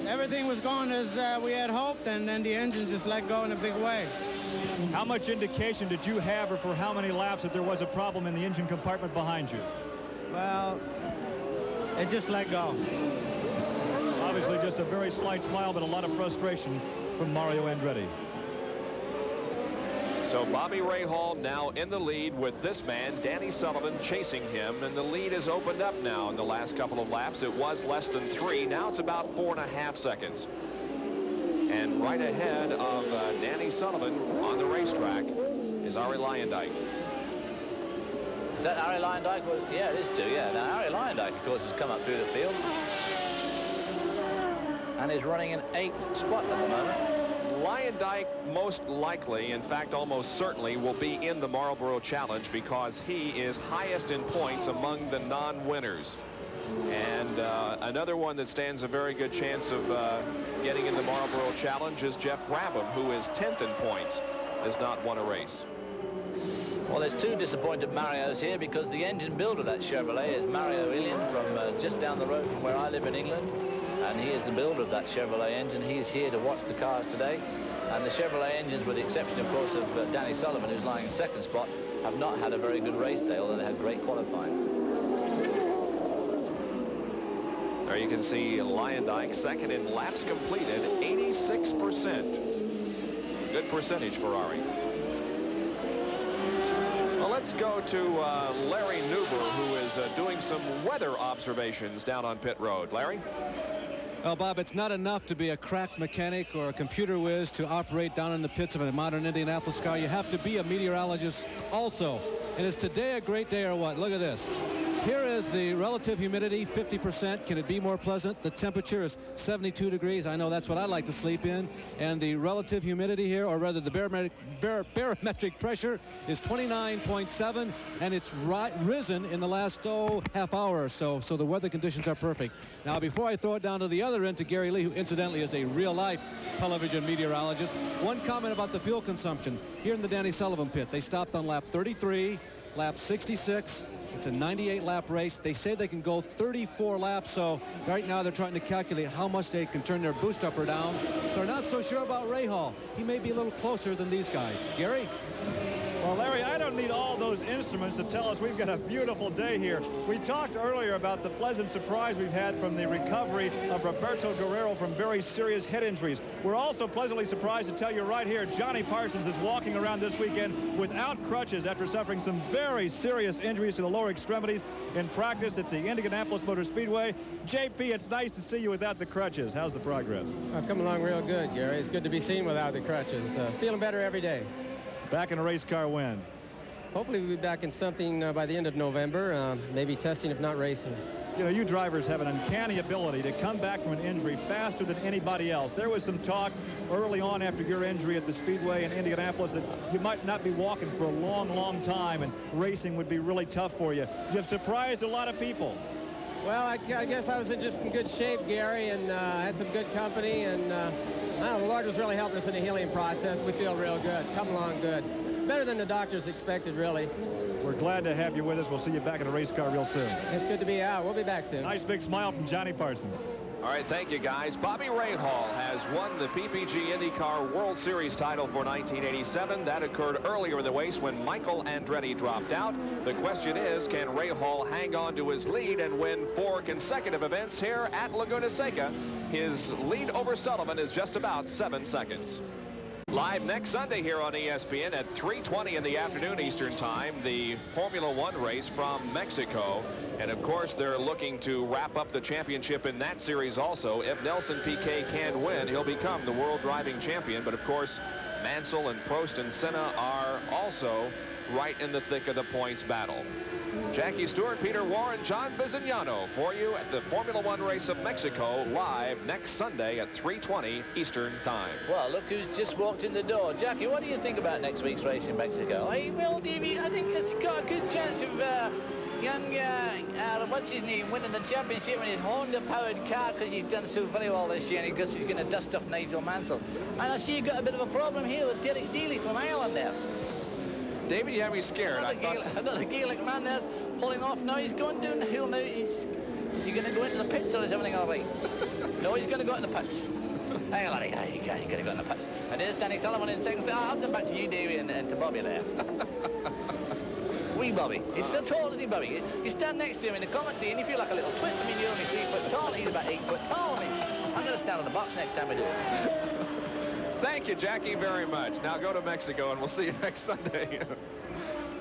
[SPEAKER 2] Everything was going as we had hoped, and then the engine just let go in a big way.
[SPEAKER 5] How much indication did you have, or for how many laps, that there was a problem in the engine compartment behind you?
[SPEAKER 2] Well, it just let go.
[SPEAKER 5] Obviously just a very slight smile, but a lot of frustration from Mario Andretti.
[SPEAKER 1] So Bobby Rahal now in the lead with this man, Danny Sullivan, chasing him, and the lead has opened up now in the last couple of laps. It was less than 3. Now it's about 4.5 seconds. And right ahead of Danny Sullivan on the racetrack is Arie Luyendyk.
[SPEAKER 4] Is that Arie Luyendyk? Well, yeah, it is too, yeah. Now, Arie Luyendyk, of course, has come up through the field and is running in 8th spot at the moment.
[SPEAKER 1] Luyendyk most likely, in fact almost certainly, will be in the Marlboro Challenge because he is highest in points among the non-winners. And another one that stands a very good chance of getting in the Marlboro Challenge is Jeff Brabham, who is 10th in points, has not won a race.
[SPEAKER 4] Well, there's 2 disappointed Marios here because the engine builder of that Chevrolet is Mario Ilian from just down the road from where I live in England. And he is the builder of that Chevrolet engine. He's here to watch the cars today. And the Chevrolet engines, with the exception, of course, of Danny Sullivan, who's lying in 2nd spot, have not had a very good race day, although they had great qualifying.
[SPEAKER 1] There you can see Luyendyk, 2nd in laps completed, 86%. Good percentage for Arie. Well, let's go to Larry Newber, who is doing some weather observations down on pit road. Larry?
[SPEAKER 6] Well, Bob, it's not enough to be a crack mechanic or a computer whiz to operate down in the pits of a modern Indianapolis car. You have to be a meteorologist also. And is today a great day or what? Look at this. Here is the relative humidity, 50%. Can it be more pleasant? The temperature is 72 degrees. I know that's what I like to sleep in. And the relative humidity here, or rather the barometric pressure, is 29.7, and it's risen in the last half hour or so. So the weather conditions are perfect. Now, before I throw it down to the other end to Gary Lee, who incidentally is a real-life television meteorologist, one comment about the fuel consumption. Here in the Danny Sullivan pit, they stopped on lap 33, lap 66. It's a 98-lap race. They say they can go 34 laps, so right now they're trying to calculate how much they can turn their boost up or down. They're not so sure about Rahal. He may be a little closer than these guys. Gary?
[SPEAKER 5] Well, Larry, I don't need all those instruments to tell us we've got a beautiful day here. We talked earlier about the pleasant surprise we've had from the recovery of Roberto Guerrero from very serious head injuries. We're also pleasantly surprised to tell you right here, Johnny Parsons is walking around this weekend without crutches after suffering some very serious injuries to the lower extremities in practice at the Indianapolis Motor Speedway. JP, it's nice to see you without the crutches. How's the progress?
[SPEAKER 13] I've come along real good, Gary. It's good to be seen without the crutches. Feeling better every day.
[SPEAKER 5] Back in a race car when?
[SPEAKER 13] Hopefully we'll be back in something by the end of November, maybe testing, if not racing.
[SPEAKER 5] You know, you drivers have an uncanny ability to come back from an injury faster than anybody else. There was some talk early on after your injury at the Speedway in Indianapolis that you might not be walking for a long, long time, and racing would be really tough for you. You've surprised a lot of people.
[SPEAKER 13] Well, I guess I was just in good shape, Gary, and had some good company, and the Lord was really helping us in the healing process. We feel real good. It's come along good. Better than the doctors expected, really.
[SPEAKER 5] We're glad to have you with us. We'll see you back in a race car real soon.
[SPEAKER 13] It's good to be out. We'll be back soon.
[SPEAKER 5] Nice big smile from Johnny Parsons.
[SPEAKER 1] All right, thank you, guys. Bobby Rahal has won the PPG IndyCar World Series title for 1987. That occurred earlier in the race when Michael Andretti dropped out. The question is, can Rahal hang on to his lead and win 4 consecutive events here at Laguna Seca? His lead over Sullivan is just about 7 seconds. Live next Sunday here on ESPN at 3:20 in the afternoon Eastern Time, the Formula One race from Mexico. And of course, they're looking to wrap up the championship in that series also. If Nelson Piquet can win, he'll become the world driving champion. But of course, Mansell and Prost and Senna are also right in the thick of the points battle. Jackie Stewart, Peter Warren, John Bizignano for you at the Formula One race of Mexico, live next Sunday at 3:20 Eastern Time.
[SPEAKER 4] Well, look who's just walked in the door. Jackie, what do you think about next week's race in Mexico? Well, Davey, I think it's got a good chance of young, what's his name, winning the championship in his Honda-powered car, because he's done so very well this year, and he's going to dust off Nigel Mansell. And I see you got a bit of a problem here with Derek Daly from Ireland there.
[SPEAKER 1] David, you have me scared.
[SPEAKER 4] Another Gaelic man there pulling off. Now he's going down the hill now. Is he going to go into the pits, or is everything all right? No, he's going to go in the pits. Hang on, he's going to go in the pits. And there's Danny Sullivan in second. I'll come back to you, Davey, and to Bobby there. Wee Bobby. He's so tall, isn't he, Bobby? You stand next to him in the commentary and you feel like a little twit. I mean, you're only 3 foot tall. He's about 8 foot tall. I mean, I'm going to stand on the box next time we do it.
[SPEAKER 1] Thank you, Jackie, very much. Now go to Mexico, and we'll see you next Sunday.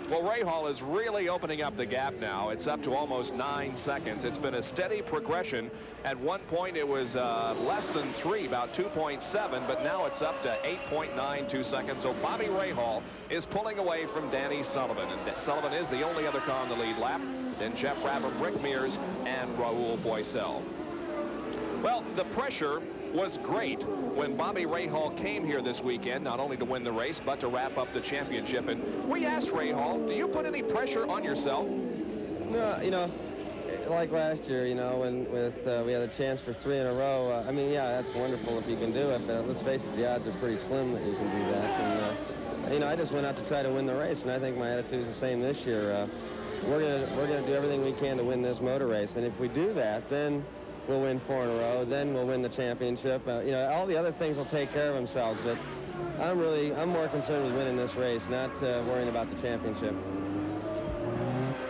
[SPEAKER 1] Well, Rahal is really opening up the gap now. It's up to almost 9 seconds. It's been a steady progression. At one point, it was less than 3, about 2.7, but now it's up to 8.92 seconds. So Bobby Rahal is pulling away from Danny Sullivan. And Sullivan is the only other car on the lead lap. Then Jeff Brabham, Rick Mears, and Raul Boesel. Well, the pressure was great when Bobby Rahal came here this weekend, not only to win the race, but to wrap up the championship. And we asked Rahal, do you put any pressure on yourself?
[SPEAKER 3] No, you know, like last year, you know, when we had a chance for 3 in a row. I mean, yeah, that's wonderful if you can do it, but let's face it, the odds are pretty slim that you can do that. And, you know, I just went out to try to win the race, and I think my attitude is the same this year. We're gonna do everything we can to win this motor race, and if we do that, then we'll win 4 in a row. Then we'll win the championship. You know, all the other things will take care of themselves. But I'm more concerned with winning this race, not worrying about the championship.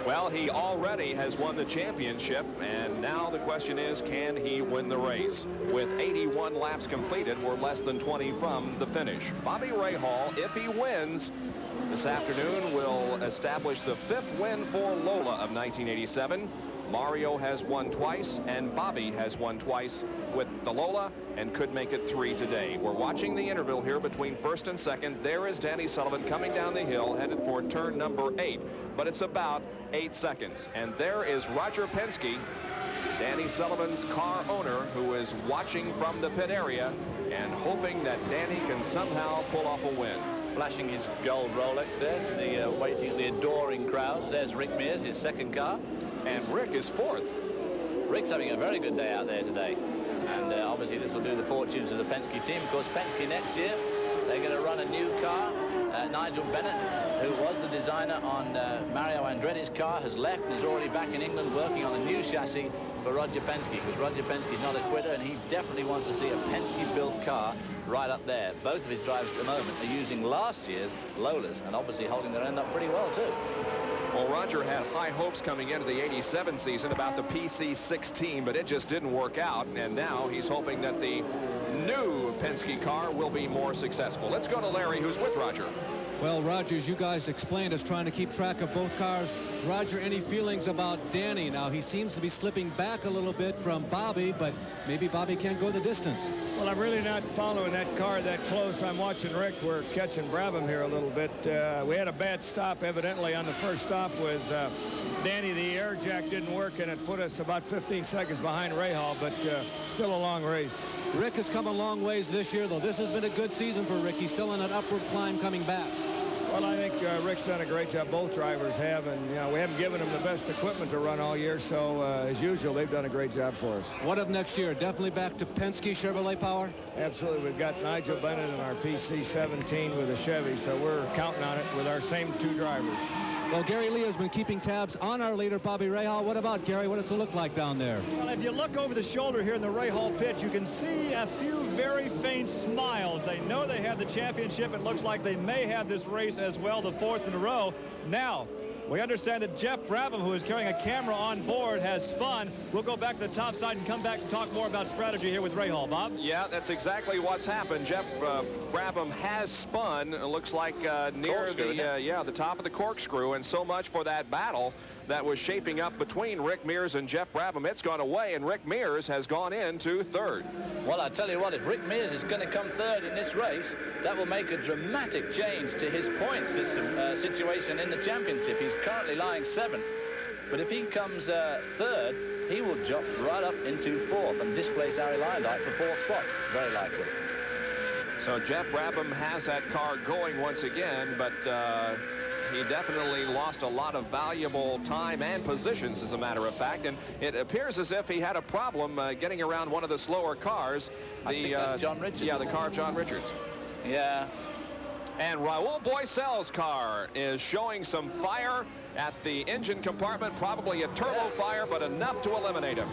[SPEAKER 1] Well, he already has won the championship, and now the question is, can he win the race? With 81 laps completed, we're less than 20 from the finish. Bobby Rahal, if he wins this afternoon, will establish the 5th win for Lola of 1987. Mario has won twice, and Bobby has won twice with the Lola and could make it 3 today. We're watching the interval here between first and second. There is Danny Sullivan coming down the hill, headed for turn number 8, but it's about 8 seconds. And there is Roger Penske, Danny Sullivan's car owner, who is watching from the pit area and hoping that Danny can somehow pull off a win.
[SPEAKER 4] Flashing his gold Rolex there to the waiting, the adoring crowds. There's Rick Mears, his second car.
[SPEAKER 1] And Rick is 4th.
[SPEAKER 4] Rick's having a very good day out there today. And obviously this will do the fortunes of the Penske team. Of course, Penske next year, they're going to run a new car. Nigel Bennett, who was the designer on Mario Andretti's car, has left and is already back in England working on a new chassis for Roger Penske, because Roger Penske's not a quitter, and he definitely wants to see a Penske-built car right up there. Both of his drivers at the moment are using last year's Lolas, and obviously holding their end up pretty well, too.
[SPEAKER 1] Well, Roger had high hopes coming into the 87 season about the PC-16, but it just didn't work out. And now he's hoping that the new Penske car will be more successful. Let's go to Larry, who's with Roger.
[SPEAKER 6] Well, Roger, as you guys explained, is trying to keep track of both cars. Roger, any feelings about Danny? Now, he seems to be slipping back a little bit from Bobby, but maybe Bobby can't go the distance.
[SPEAKER 14] Well, I'm really not following that car that close. I'm watching Rick. We're catching Brabham here a little bit. We had a bad stop, evidently, on the first stop with Danny. The air jack didn't work, and it put us about 15 seconds behind Rahal, but still a long race.
[SPEAKER 6] Rick has come a long ways this year, though. This has been a good season for Rick. He's still on an upward climb coming back.
[SPEAKER 14] Well, I think Rick's done a great job. Both drivers have, and you know, we haven't given them the best equipment to run all year, so as usual, they've done a great job for us.
[SPEAKER 6] What of next year? Definitely back to Penske Chevrolet power?
[SPEAKER 14] Absolutely. We've got Nigel Bennett in our PC-17 with a Chevy, so we're counting on it with our same 2 drivers.
[SPEAKER 6] Well, Gary Lee has been keeping tabs on our leader, Bobby Rahal. What about, Gary? What does it look like down there?
[SPEAKER 5] Well, if you look over the shoulder here in the Rahal pit, you can see a few very faint smiles. They know they have the championship. It looks like they may have this race as well, the 4th in a row. Now, We understand that Jeff Brabham, who is carrying a camera on board, has spun. We'll go back to the top side and come back and talk more about strategy here with Ray Hall. Bob?
[SPEAKER 1] Yeah, that's exactly what's happened. Jeff Brabham has spun. It looks like near the top of the corkscrew, and so much for that battle that was shaping up between Rick Mears and Jeff Brabham. It's gone away, and Rick Mears has gone into third.
[SPEAKER 4] Well, I tell you what, if Rick Mears is going to come third in this race, that will make a dramatic change to his point system situation in the championship. He's currently lying 7th, but if he comes third, he will drop right up into 4th and displace Harry Lyondike for 4th spot, very likely.
[SPEAKER 1] So Jeff Brabham has that car going once again, but he definitely lost a lot of valuable time and positions, as a matter of fact, and it appears as if he had a problem getting around one of the slower cars.
[SPEAKER 4] I think that's John Richards.
[SPEAKER 1] Yeah, the car of John Richards.
[SPEAKER 4] Yeah.
[SPEAKER 1] And Raul Boycel's car is showing some fire at the engine compartment, probably a turbo fire, but enough to eliminate him.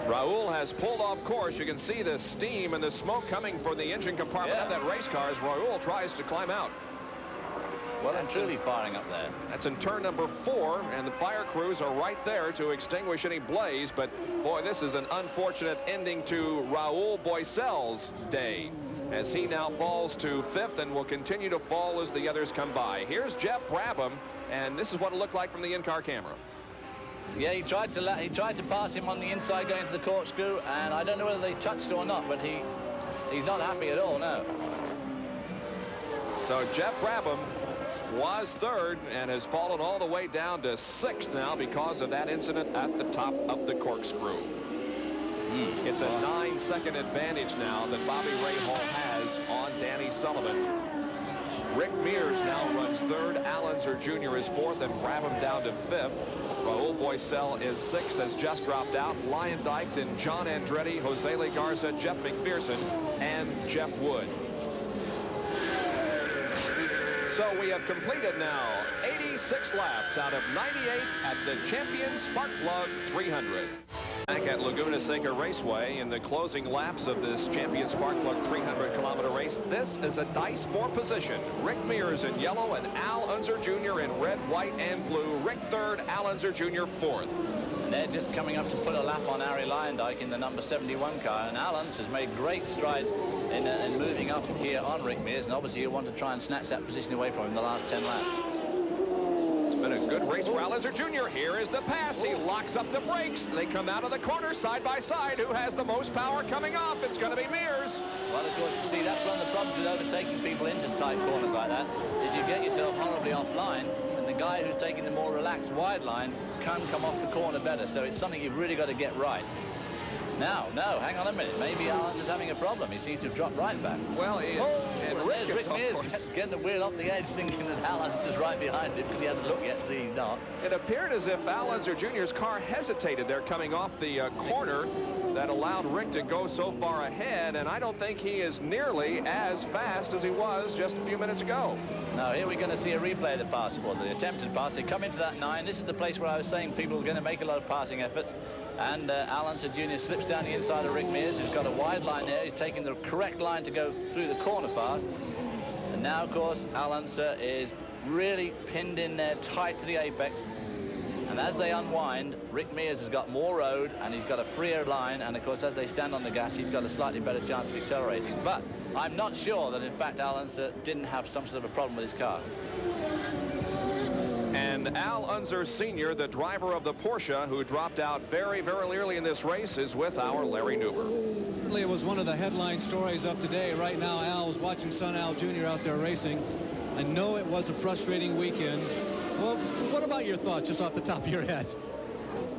[SPEAKER 1] Raul has pulled off course. You can see the steam and the smoke coming from the engine compartment of that race car as Raul tries to climb out.
[SPEAKER 4] Well, and truly firing up there.
[SPEAKER 1] That's in turn number 4, and the fire crews are right there to extinguish any blaze. But, boy, this is an unfortunate ending to Raul Boycel's day, as he now falls to 5th and will continue to fall as the others come by. Here's Jeff Brabham, and this is what it looked like from the in-car camera.
[SPEAKER 4] Yeah, he tried to pass him on the inside going to the corkscrew, and I don't know whether they touched or not, but he's not happy at all, no.
[SPEAKER 1] So Jeff Brabham was 3rd and has fallen all the way down to 6th now because of that incident at the top of the corkscrew. It's a 9-second advantage now that Bobby Ray Hall has on Danny Sullivan. Rick Mears now runs 3rd. Al Unser Jr. is 4th, and Brabham down to 5th. Raul Boycel is 6th, has just dropped out. Lyondike, then John Andretti, Jose Lee Garza, Jeff McPherson, and Jeff Wood. So we have completed now 86 laps out of 98 at the Champion Spark Plug 300. Back at Laguna Seca Raceway in the closing laps of this Champion Spark Plug 300-kilometer race. This is a dice for position. Rick Mears in yellow and Al Unser Jr. in red, white, and blue. Rick 3rd, Al Unser Jr. 4th.
[SPEAKER 4] And they're just coming up to put a lap on Harry Lyondike in the number 71 car, and Al Unser has made great strides in moving up here on Rick Mears, and obviously he'll want to try and snatch that position away from him the last 10 laps.
[SPEAKER 1] Been a good race for Al Unser Jr. Here is the pass. He locks up the brakes. They come out of the corner side by side. Who has the most power coming off? It's going to be Mears.
[SPEAKER 4] Well, of course, see, that's one of the problems with overtaking people into tight corners like that, is you get yourself horribly offline, and the guy who's taking the more relaxed wide line can come off the corner better. So it's something you've really got to get right. Now, no, hang on a minute. Maybe Al Unser's having a problem. He seems to have dropped right back.
[SPEAKER 1] Well, and
[SPEAKER 4] Rick Mears getting the wheel off the edge, thinking that Al Unser's right behind him because he hasn't looked yet to see he's not.
[SPEAKER 1] It appeared as if Al Unser Jr.'s car hesitated there coming off the corner that allowed Rick to go so far ahead, and I don't think he is nearly as fast as he was just a few minutes ago.
[SPEAKER 4] Now, here we're going to see a replay of the pass, or the attempted pass. They come into that 9. This is the place where I was saying people are going to make a lot of passing efforts. And Al Unser Jr. slips down the inside of Rick Mears, who's got a wide line there. He's taking the correct line to go through the corner fast. And now, of course, Al Unser is really pinned in there tight to the apex. And as they unwind, Rick Mears has got more road, and he's got a freer line. And, of course, as they stand on the gas, he's got a slightly better chance of accelerating. But I'm not sure that, in fact, Al Unser didn't have some sort of a problem with his car.
[SPEAKER 1] And Al Unser Sr., the driver of the Porsche, who dropped out very, very early in this race, is with our Larry Nuber.
[SPEAKER 6] Certainly it was one of the headline stories up today. Right now, Al's watching son Al Jr. out there racing. I know it was a frustrating weekend. Well, what about your thoughts just off the top of your head?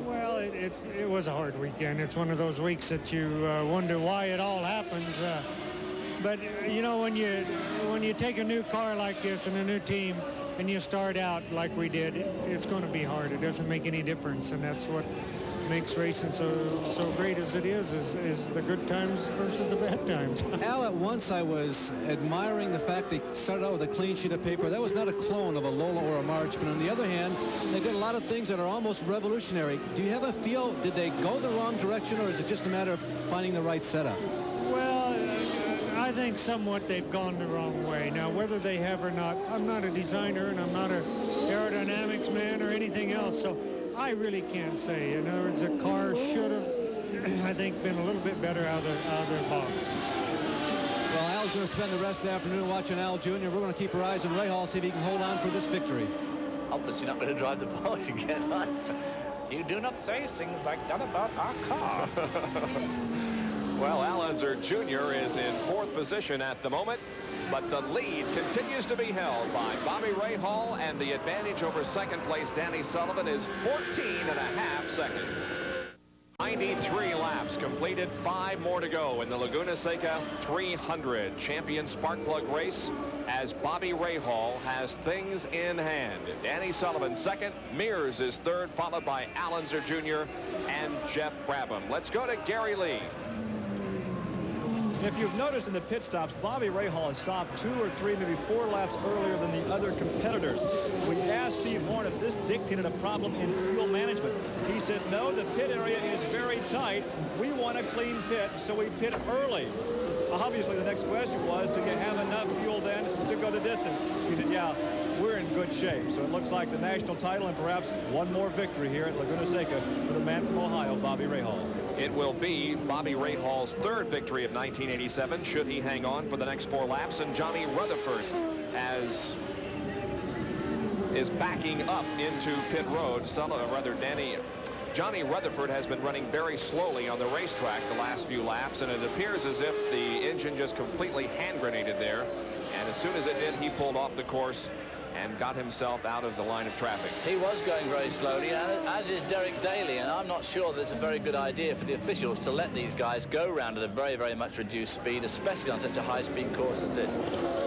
[SPEAKER 9] Well, it was a hard weekend. It's one of those weeks that you wonder why it all happens. But, you know, when you take a new car like this and a new team, and you start out like we did, it's going to be hard. It doesn't make any difference, and that's what makes racing so great as it is the good times versus the bad times.
[SPEAKER 6] Al, at once I was admiring the fact they started out with a clean sheet of paper. That was not a clone of a Lola or a March, but on the other hand, they did a lot of things that are almost revolutionary. Do you have a feel, did they go the wrong direction, or is it just a matter of finding the right setup?
[SPEAKER 9] Well, I
[SPEAKER 15] think somewhat they've gone the wrong way. Now, whether they have or not, I'm not a designer and I'm not an aerodynamics man or anything else, so I really can't say. In other words, the car should have, I think, been a little bit better out of their box.
[SPEAKER 6] Well, Al's going to spend the rest of the afternoon watching Al Jr. We're going to keep our eyes on Rahal, see if he can hold on for this victory.
[SPEAKER 4] Obviously not going to drive the ball again, huh?
[SPEAKER 16] You do not say things like that about our car.
[SPEAKER 1] Well, Al Unser Jr. is in 4th position at the moment, but the lead continues to be held by Bobby Rahal, and the advantage over 2nd place Danny Sullivan is 14.5 seconds. 93 laps completed, 5 more to go in the Laguna Seca 300 champion spark plug race, as Bobby Rahal has things in hand. Danny Sullivan 2nd, Mears is 3rd, followed by Al Unser Jr. and Jeff Brabham. Let's go to Gary Lee.
[SPEAKER 5] If you've noticed in the pit stops, Bobby Rahal has stopped 2 or 3, maybe 4 laps earlier than the other competitors. We asked Steve Horn if this dictated a problem in fuel management. He said, no, the pit area is very tight. We want a clean pit, so we pit early. So obviously, the next question was, do you have enough fuel then to go the distance? He said, yeah, we're in good shape. So it looks like the national title and perhaps one more victory here at Laguna Seca for the man from Ohio, Bobby Rahal.
[SPEAKER 1] It will be Bobby Rahal's 3rd victory of 1987, should he hang on for the next 4 laps. And Johnny Rutherford is backing up into pit road. Johnny Rutherford has been running very slowly on the racetrack the last few laps, and it appears as if the engine just completely hand grenaded there. And as soon as it did, he pulled off the course and got himself out of the line of traffic.
[SPEAKER 4] He was going very slowly, as is Derek Daly, and I'm not sure that it's a very good idea for the officials to let these guys go round at a very, very much reduced speed, especially on such a high-speed course as this.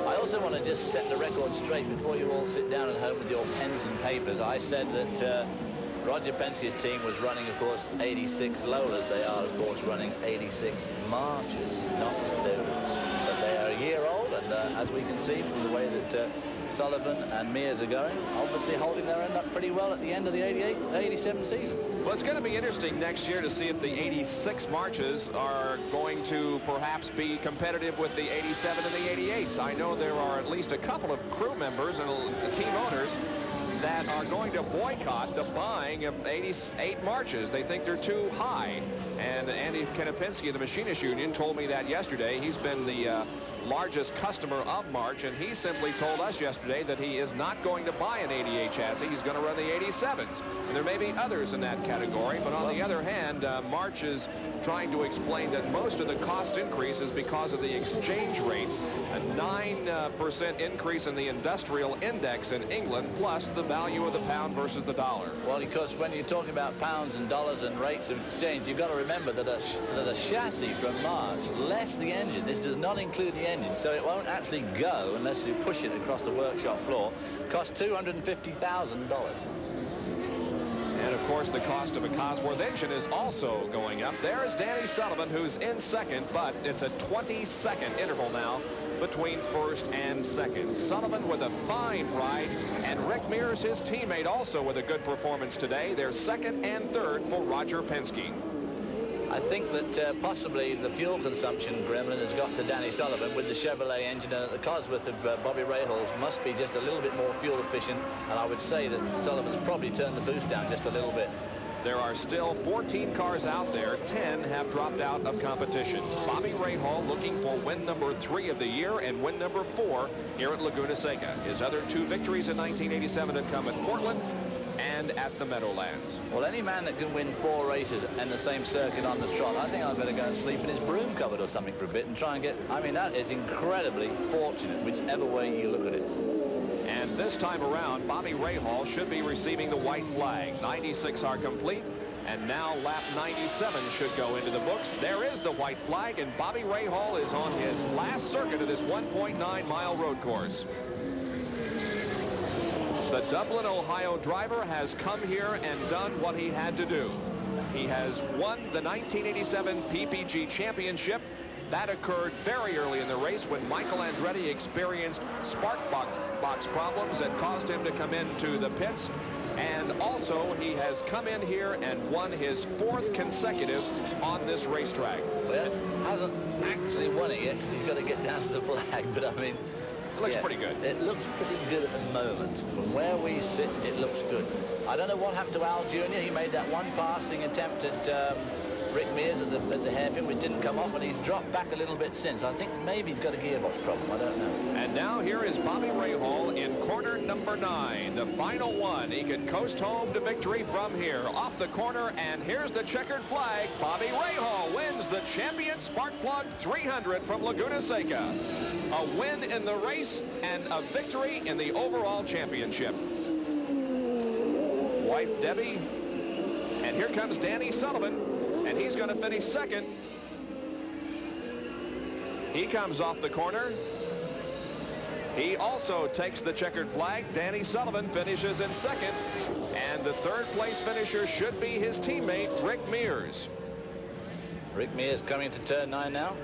[SPEAKER 4] I also want to just set the record straight before you all sit down at home with your pens and papers. I said that Roger Penske's team was running, of course, 86 Lolas. They are, of course, running 86 Marches, not Lolas. But they are a year old, and as we can see from the way that Sullivan and Mears are going, obviously holding their end up pretty well at the end of the 87 season.
[SPEAKER 1] Well, it's going to be interesting next year to see if the 86 Marches are going to perhaps be competitive with the 87 and the 88s. I know there are at least a couple of crew members and team owners that are going to boycott the buying of 88 Marches. They think they're too high. And Andy Kenopinski of the Machinists Union told me that yesterday. He's been the largest customer of March, and he simply told us yesterday that he is not going to buy an 88 chassis. He's going to run the 87s. And there may be others in that category, but on the other hand, March is trying to explain that most of the cost increase is because of the exchange rate. A 9% increase in the industrial index in England, plus the value of the pound versus the dollar.
[SPEAKER 4] Well, because when you're talking about pounds and dollars and rates of exchange, you've got to remember that a chassis from March, less the engine, this does not include the engine, so it won't actually go unless you push it across the workshop floor, costs $250,000.
[SPEAKER 1] And, of course, the cost of a Cosworth engine is also going up. There is Danny Sullivan, who's in 2nd, but it's a 20-second interval now between 1st and 2nd. Sullivan with a fine ride, and Rick Mears, his teammate, also with a good performance today. They're 2nd and 3rd for Roger Penske.
[SPEAKER 4] I think that possibly the fuel consumption gremlin has got to Danny Sullivan with the Chevrolet engine, and the Cosworth of Bobby Rahal's must be just a little bit more fuel efficient, and I would say that Sullivan's probably turned the boost down just a little bit.
[SPEAKER 1] There are still 14 cars out there. 10 have dropped out of competition. Bobby Rahal looking for win number 3 of the year and win number 4 here at Laguna Seca. His other 2 victories in 1987 have come at Portland and at the Meadowlands.
[SPEAKER 4] Well, any man that can win 4 races in the same circuit on the trot, I think I'd better go and sleep in his broom cupboard or something for a bit and try and get... I mean, that is incredibly fortunate, whichever way you look at it.
[SPEAKER 1] And this time around, Bobby Rahal should be receiving the white flag. 96 are complete, and now lap 97 should go into the books. There is the white flag, and Bobby Rahal is on his last circuit of this 1.9-mile road course. The Dublin, Ohio driver has come here and done what he had to do. He has won the 1987 PPG Championship. That occurred very early in the race when Michael Andretti experienced spark box problems that caused him to come into the pits. And also, he has come in here and won his 4th consecutive on this racetrack.
[SPEAKER 4] Well, hasn't actually won it yet because he's got to get down to the flag. But I mean,
[SPEAKER 1] it looks pretty good.
[SPEAKER 4] It looks pretty good at the moment. From where we sit, it looks good. I don't know what happened to Al Jr. He made that one passing attempt at Rick Mears at the hairpin, which didn't come off, and he's dropped back a little bit since. I think maybe he's got a gearbox problem. I don't know.
[SPEAKER 1] And now here is Bobby Rahal in corner number 9, the final one. He can coast home to victory from here. Off the corner, and here's the checkered flag. Bobby Rahal wins the Champion Sparkplug 300 from Laguna Seca. A win in the race and a victory in the overall championship. Wife Debbie, and here comes Danny Sullivan, and he's going to finish 2nd. He comes off the corner. He also takes the checkered flag. Danny Sullivan finishes in 2nd, and the 3rd place finisher should be his teammate Rick Mears.
[SPEAKER 4] Rick Mears coming to turn 9 now.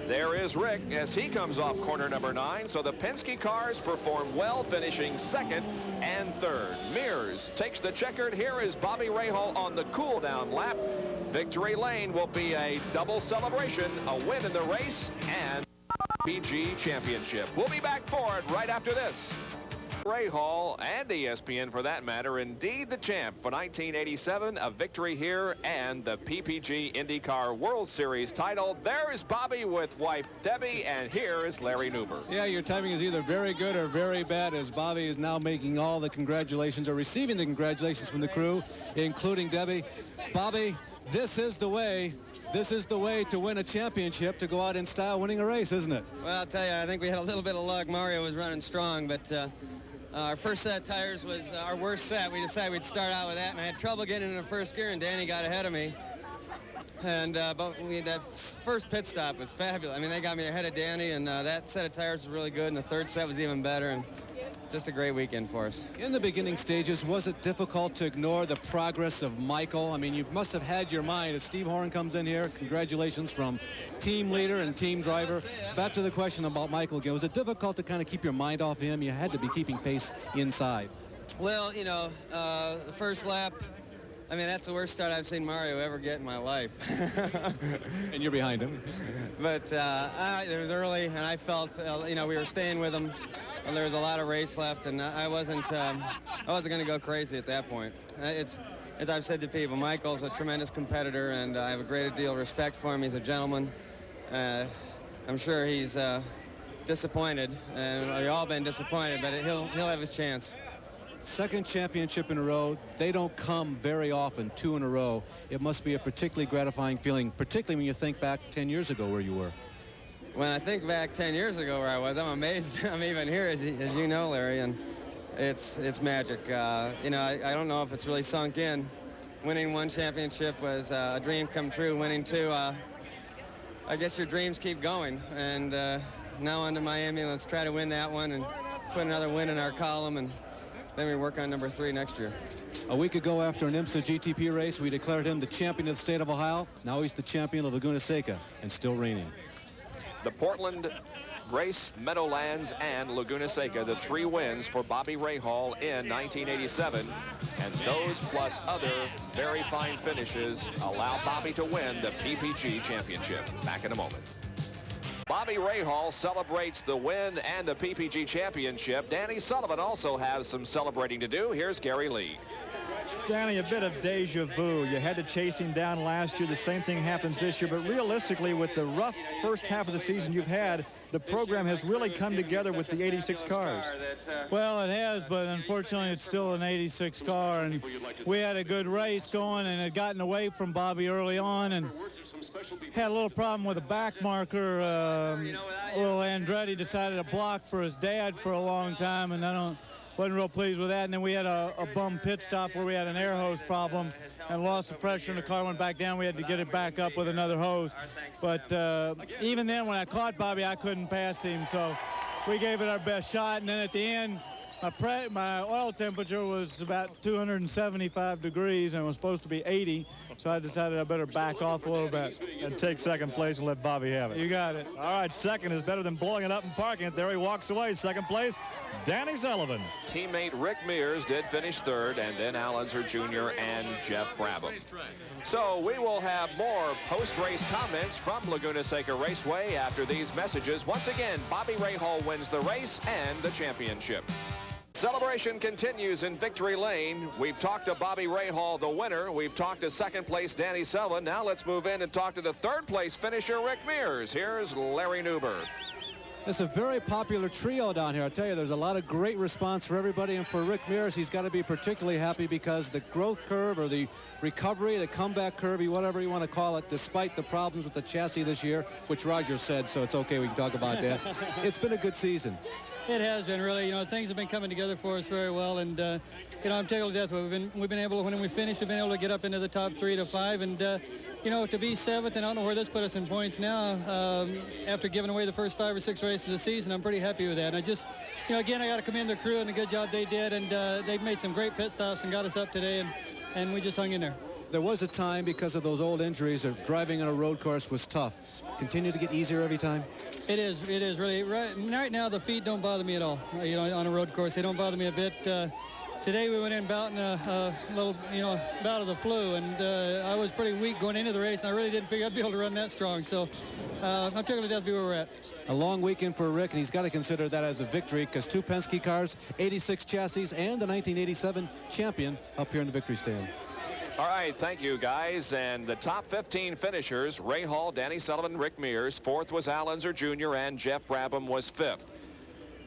[SPEAKER 1] There is Rick as he comes off corner number 9. So the Penske cars perform well, finishing 2nd and 3rd. Mears takes the checkered. Here is Bobby Rahal on the cool down lap. Victory lane will be a double celebration, a win in the race and PG championship. We'll be back for it right after this. Rahal and ESPN for that matter, indeed the champ for 1987, a victory here and the PPG IndyCar World Series title. There is Bobby with wife Debbie, and here is Larry Newber.
[SPEAKER 6] Yeah, your timing is either very good or very bad, as Bobby is now making all the congratulations or receiving the congratulations from the crew, including Debbie. Bobby, this is the way. This is the way to win a championship, to go out in style winning a race, isn't it?
[SPEAKER 3] Well, I'll tell you, I think we had a little bit of luck. Mario was running strong, but our first set of tires was our worst set. We decided we'd start out with that, and I had trouble getting into the first gear, and Danny got ahead of me. And but that first pit stop was fabulous. I mean, they got me ahead of Danny, and that set of tires was really good, and the 3rd set was even better, and just a great weekend for us.
[SPEAKER 6] In the beginning stages, was it difficult to ignore the progress of Michael? I mean, you must have had your mind as Steve Horn comes in here. Congratulations from team leader and team driver. Back to the question about Michael again. Was it difficult to kind of keep your mind off him? You had to be keeping pace inside.
[SPEAKER 3] Well, you know, the first lap, I mean, that's the worst start I've seen Mario ever get in my life.
[SPEAKER 6] And you're behind him.
[SPEAKER 3] But it was early, and I felt, you know, we were staying with him. Well, there was a lot of race left, and I wasn't going to go crazy at that point. It's, as I've said to people, Michael's a tremendous competitor, and I have a great deal of respect for him. He's a gentleman. I'm sure he's disappointed, and we've all been disappointed, but he'll have his chance.
[SPEAKER 6] 2nd championship in a row. They don't come very often, 2 in a row. It must be a particularly gratifying feeling, particularly when you think back 10 years ago where you were.
[SPEAKER 3] When I think back 10 years ago where I was, I'm amazed I'm even here, as you know, Larry, and it's magic. You know, I don't know if it's really sunk in. Winning 1 championship was a dream come true. Winning 2, I guess your dreams keep going. And now on to Miami. Let's try to win that one and put another win in our column, and then we work on number 3 next year.
[SPEAKER 6] A week ago, after an IMSA GTP race, we declared him the champion of the state of Ohio. Now he's the champion of Laguna Seca and still reigning.
[SPEAKER 1] The Portland race, Meadowlands, and Laguna Seca, the 3 wins for Bobby Rahal in 1987. And those plus other very fine finishes allow Bobby to win the PPG championship. Back in a moment. Bobby Rahal celebrates the win and the PPG championship. Danny Sullivan also has some celebrating to do. Here's Gary Lee.
[SPEAKER 5] Danny, a bit of deja vu. You had to chase him down last year. The same thing happens this year. But realistically, with the rough first half of the season you've had, the program has really come together with the 86 cars.
[SPEAKER 11] Well, it has, but unfortunately, it's still an 86 car. And we had a good race going, and had gotten away from Bobby early on, and had a little problem with a back marker. Little Andretti decided to block for his dad for a long time, and wasn't real pleased with that. And then we had a bum pit stop where we had an air hose problem and lost the pressure, and the car went back down. We had to get it back up with another hose. But even then, when I caught Bobby, I couldn't pass him. So we gave it our best shot. And then at the end, My oil temperature was about 275 degrees and it was supposed to be 80, so I decided I better back off a little bit.
[SPEAKER 5] And take second place and let Bobby have it.
[SPEAKER 11] You got it.
[SPEAKER 5] All right, second is better than blowing it up and parking it. There he walks away. Second place, Danny Sullivan.
[SPEAKER 1] Teammate Rick Mears did finish third, and then Al Unser Jr. and Jeff Brabham. So we will have more post-race comments from Laguna Seca Raceway after these messages. Once again, Bobby Rahal wins the race and the championship. Celebration continues in Victory Lane. We've talked to Bobby Rahal, the winner. We've talked to second place Danny Sullivan. Now let's move in and talk to the third place finisher, Rick Mears. Here's Larry Newberg.
[SPEAKER 6] It's a very popular trio down here. I tell you, there's a lot of great response for everybody, and for Rick Mears, he's got to be particularly happy because the growth curve or the recovery, the comeback curve, whatever you want to call it, despite the problems with the chassis this year, which Roger said, so it's okay, we can talk about that. It's been a good season.
[SPEAKER 17] It has been, really. You know, things have been coming together for us very well, and you know, I'm tickled to death. We've been able to, when we finish, we've been able to get up into the top 3 to 5, and you know, to be 7th, and I don't know where this put us in points now. After giving away the first 5 or 6 races of the season, I'm pretty happy with that. And I just, you know, again, I got to commend the crew and the good job they did, and they've made some great pit stops and got us up today, and we just hung in there.
[SPEAKER 6] There was a time, because of those old injuries, that driving on a road course was tough. Continue to get easier every time?
[SPEAKER 17] It is really. Right now, the feet don't bother me at all. You know, on a road course, they don't bother me a bit. Today we went in bouting a little, you know, bout of the flu, and I was pretty weak going into the race, and I really didn't figure I'd be able to run that strong. So I'm tickled to death to be where we're at.
[SPEAKER 6] A long weekend for Rick, and he's got to consider that as a victory because 2 Penske cars, 86 chassis, and the 1987 champion up here in the victory stand.
[SPEAKER 1] All right, thank you, guys. And the top 15 finishers, Rahal, Danny Sullivan, Rick Mears. 4th was Al Unser Jr., and Jeff Brabham was 5th.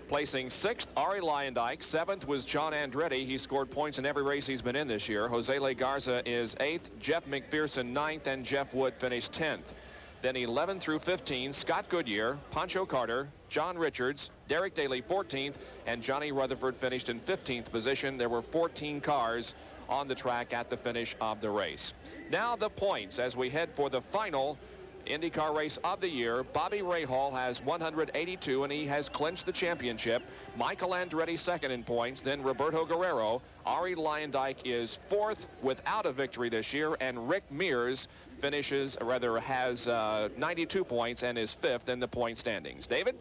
[SPEAKER 1] Placing 6th, Ari Leyendyke. 7th was John Andretti. He scored points in every race he's been in this year. Jose Legarza is 8th, Jeff McPherson 9th, and Jeff Wood finished 10th. Then 11 through 15, Scott Goodyear, Pancho Carter, John Richards, Derek Daly 14th, and Johnny Rutherford finished in 15th position. There were 14 cars on the track at the finish of the race. Now the points as we head for the final IndyCar race of the year. Bobby Rahal has 182, and he has clinched the championship. Michael Andretti second in points, then Roberto Guerrero. Ari Leyendyke is 4th without a victory this year, and Rick Mears has 92 points and is 5th in the point standings. David?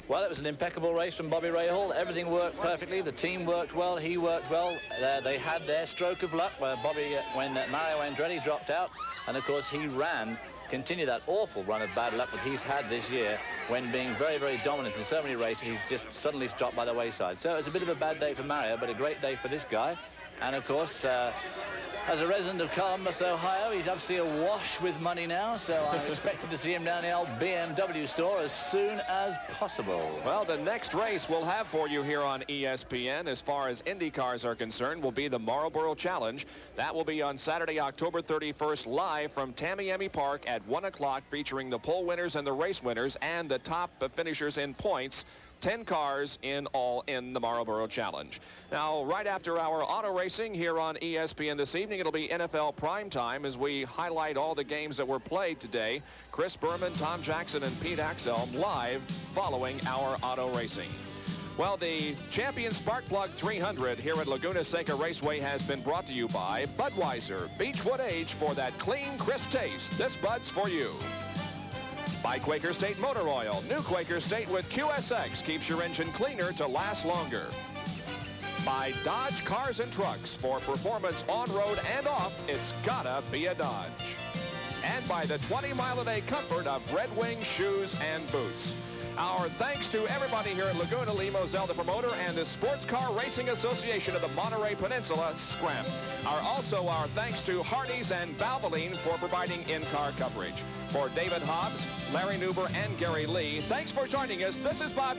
[SPEAKER 4] Well, it was an impeccable race from Bobby Rahal. Everything worked perfectly. The team worked well. He worked well. They had their stroke of luck when Mario Andretti dropped out. And, of course, he continued that awful run of bad luck that he's had this year when being very, very dominant in so many races. He's just suddenly dropped by the wayside. So it was a bit of a bad day for Mario, but a great day for this guy. And, of course, as a resident of Columbus, Ohio, he's obviously awash with money now, so I'm expecting to see him down the old BMW store as soon as possible.
[SPEAKER 1] Well, the next race we'll have for you here on ESPN, as far as Indy cars are concerned, will be the Marlboro Challenge. That will be on Saturday, October 31st, live from Tamiami Park at 1 o'clock, featuring the pole winners and the race winners and the top finishers in points. 10 cars in all in the Marlboro Challenge. Now, right after our auto racing here on ESPN this evening, it'll be NFL Primetime as we highlight all the games that were played today. Chris Berman, Tom Jackson, and Pete Axelm live following our auto racing. Well, the Champion Sparkplug 300 here at Laguna Seca Raceway has been brought to you by Budweiser, Beechwood Age for that clean, crisp taste. This Bud's for you. By Quaker State Motor Oil. New Quaker State with QSX keeps your engine cleaner to last longer. By Dodge Cars and Trucks. For performance on-road and off, it's gotta be a Dodge. And by the 20-mile-a-day comfort of Red Wing shoes and boots. Our thanks to everybody here at Laguna, Lee Moselle, the promoter, and the Sports Car Racing Association of the Monterey Peninsula, SCRAMP. Also our thanks to Hardee's and Valvoline for providing in-car coverage. For David Hobbs, Larry Newber, and Gary Lee, thanks for joining us. This is Bob.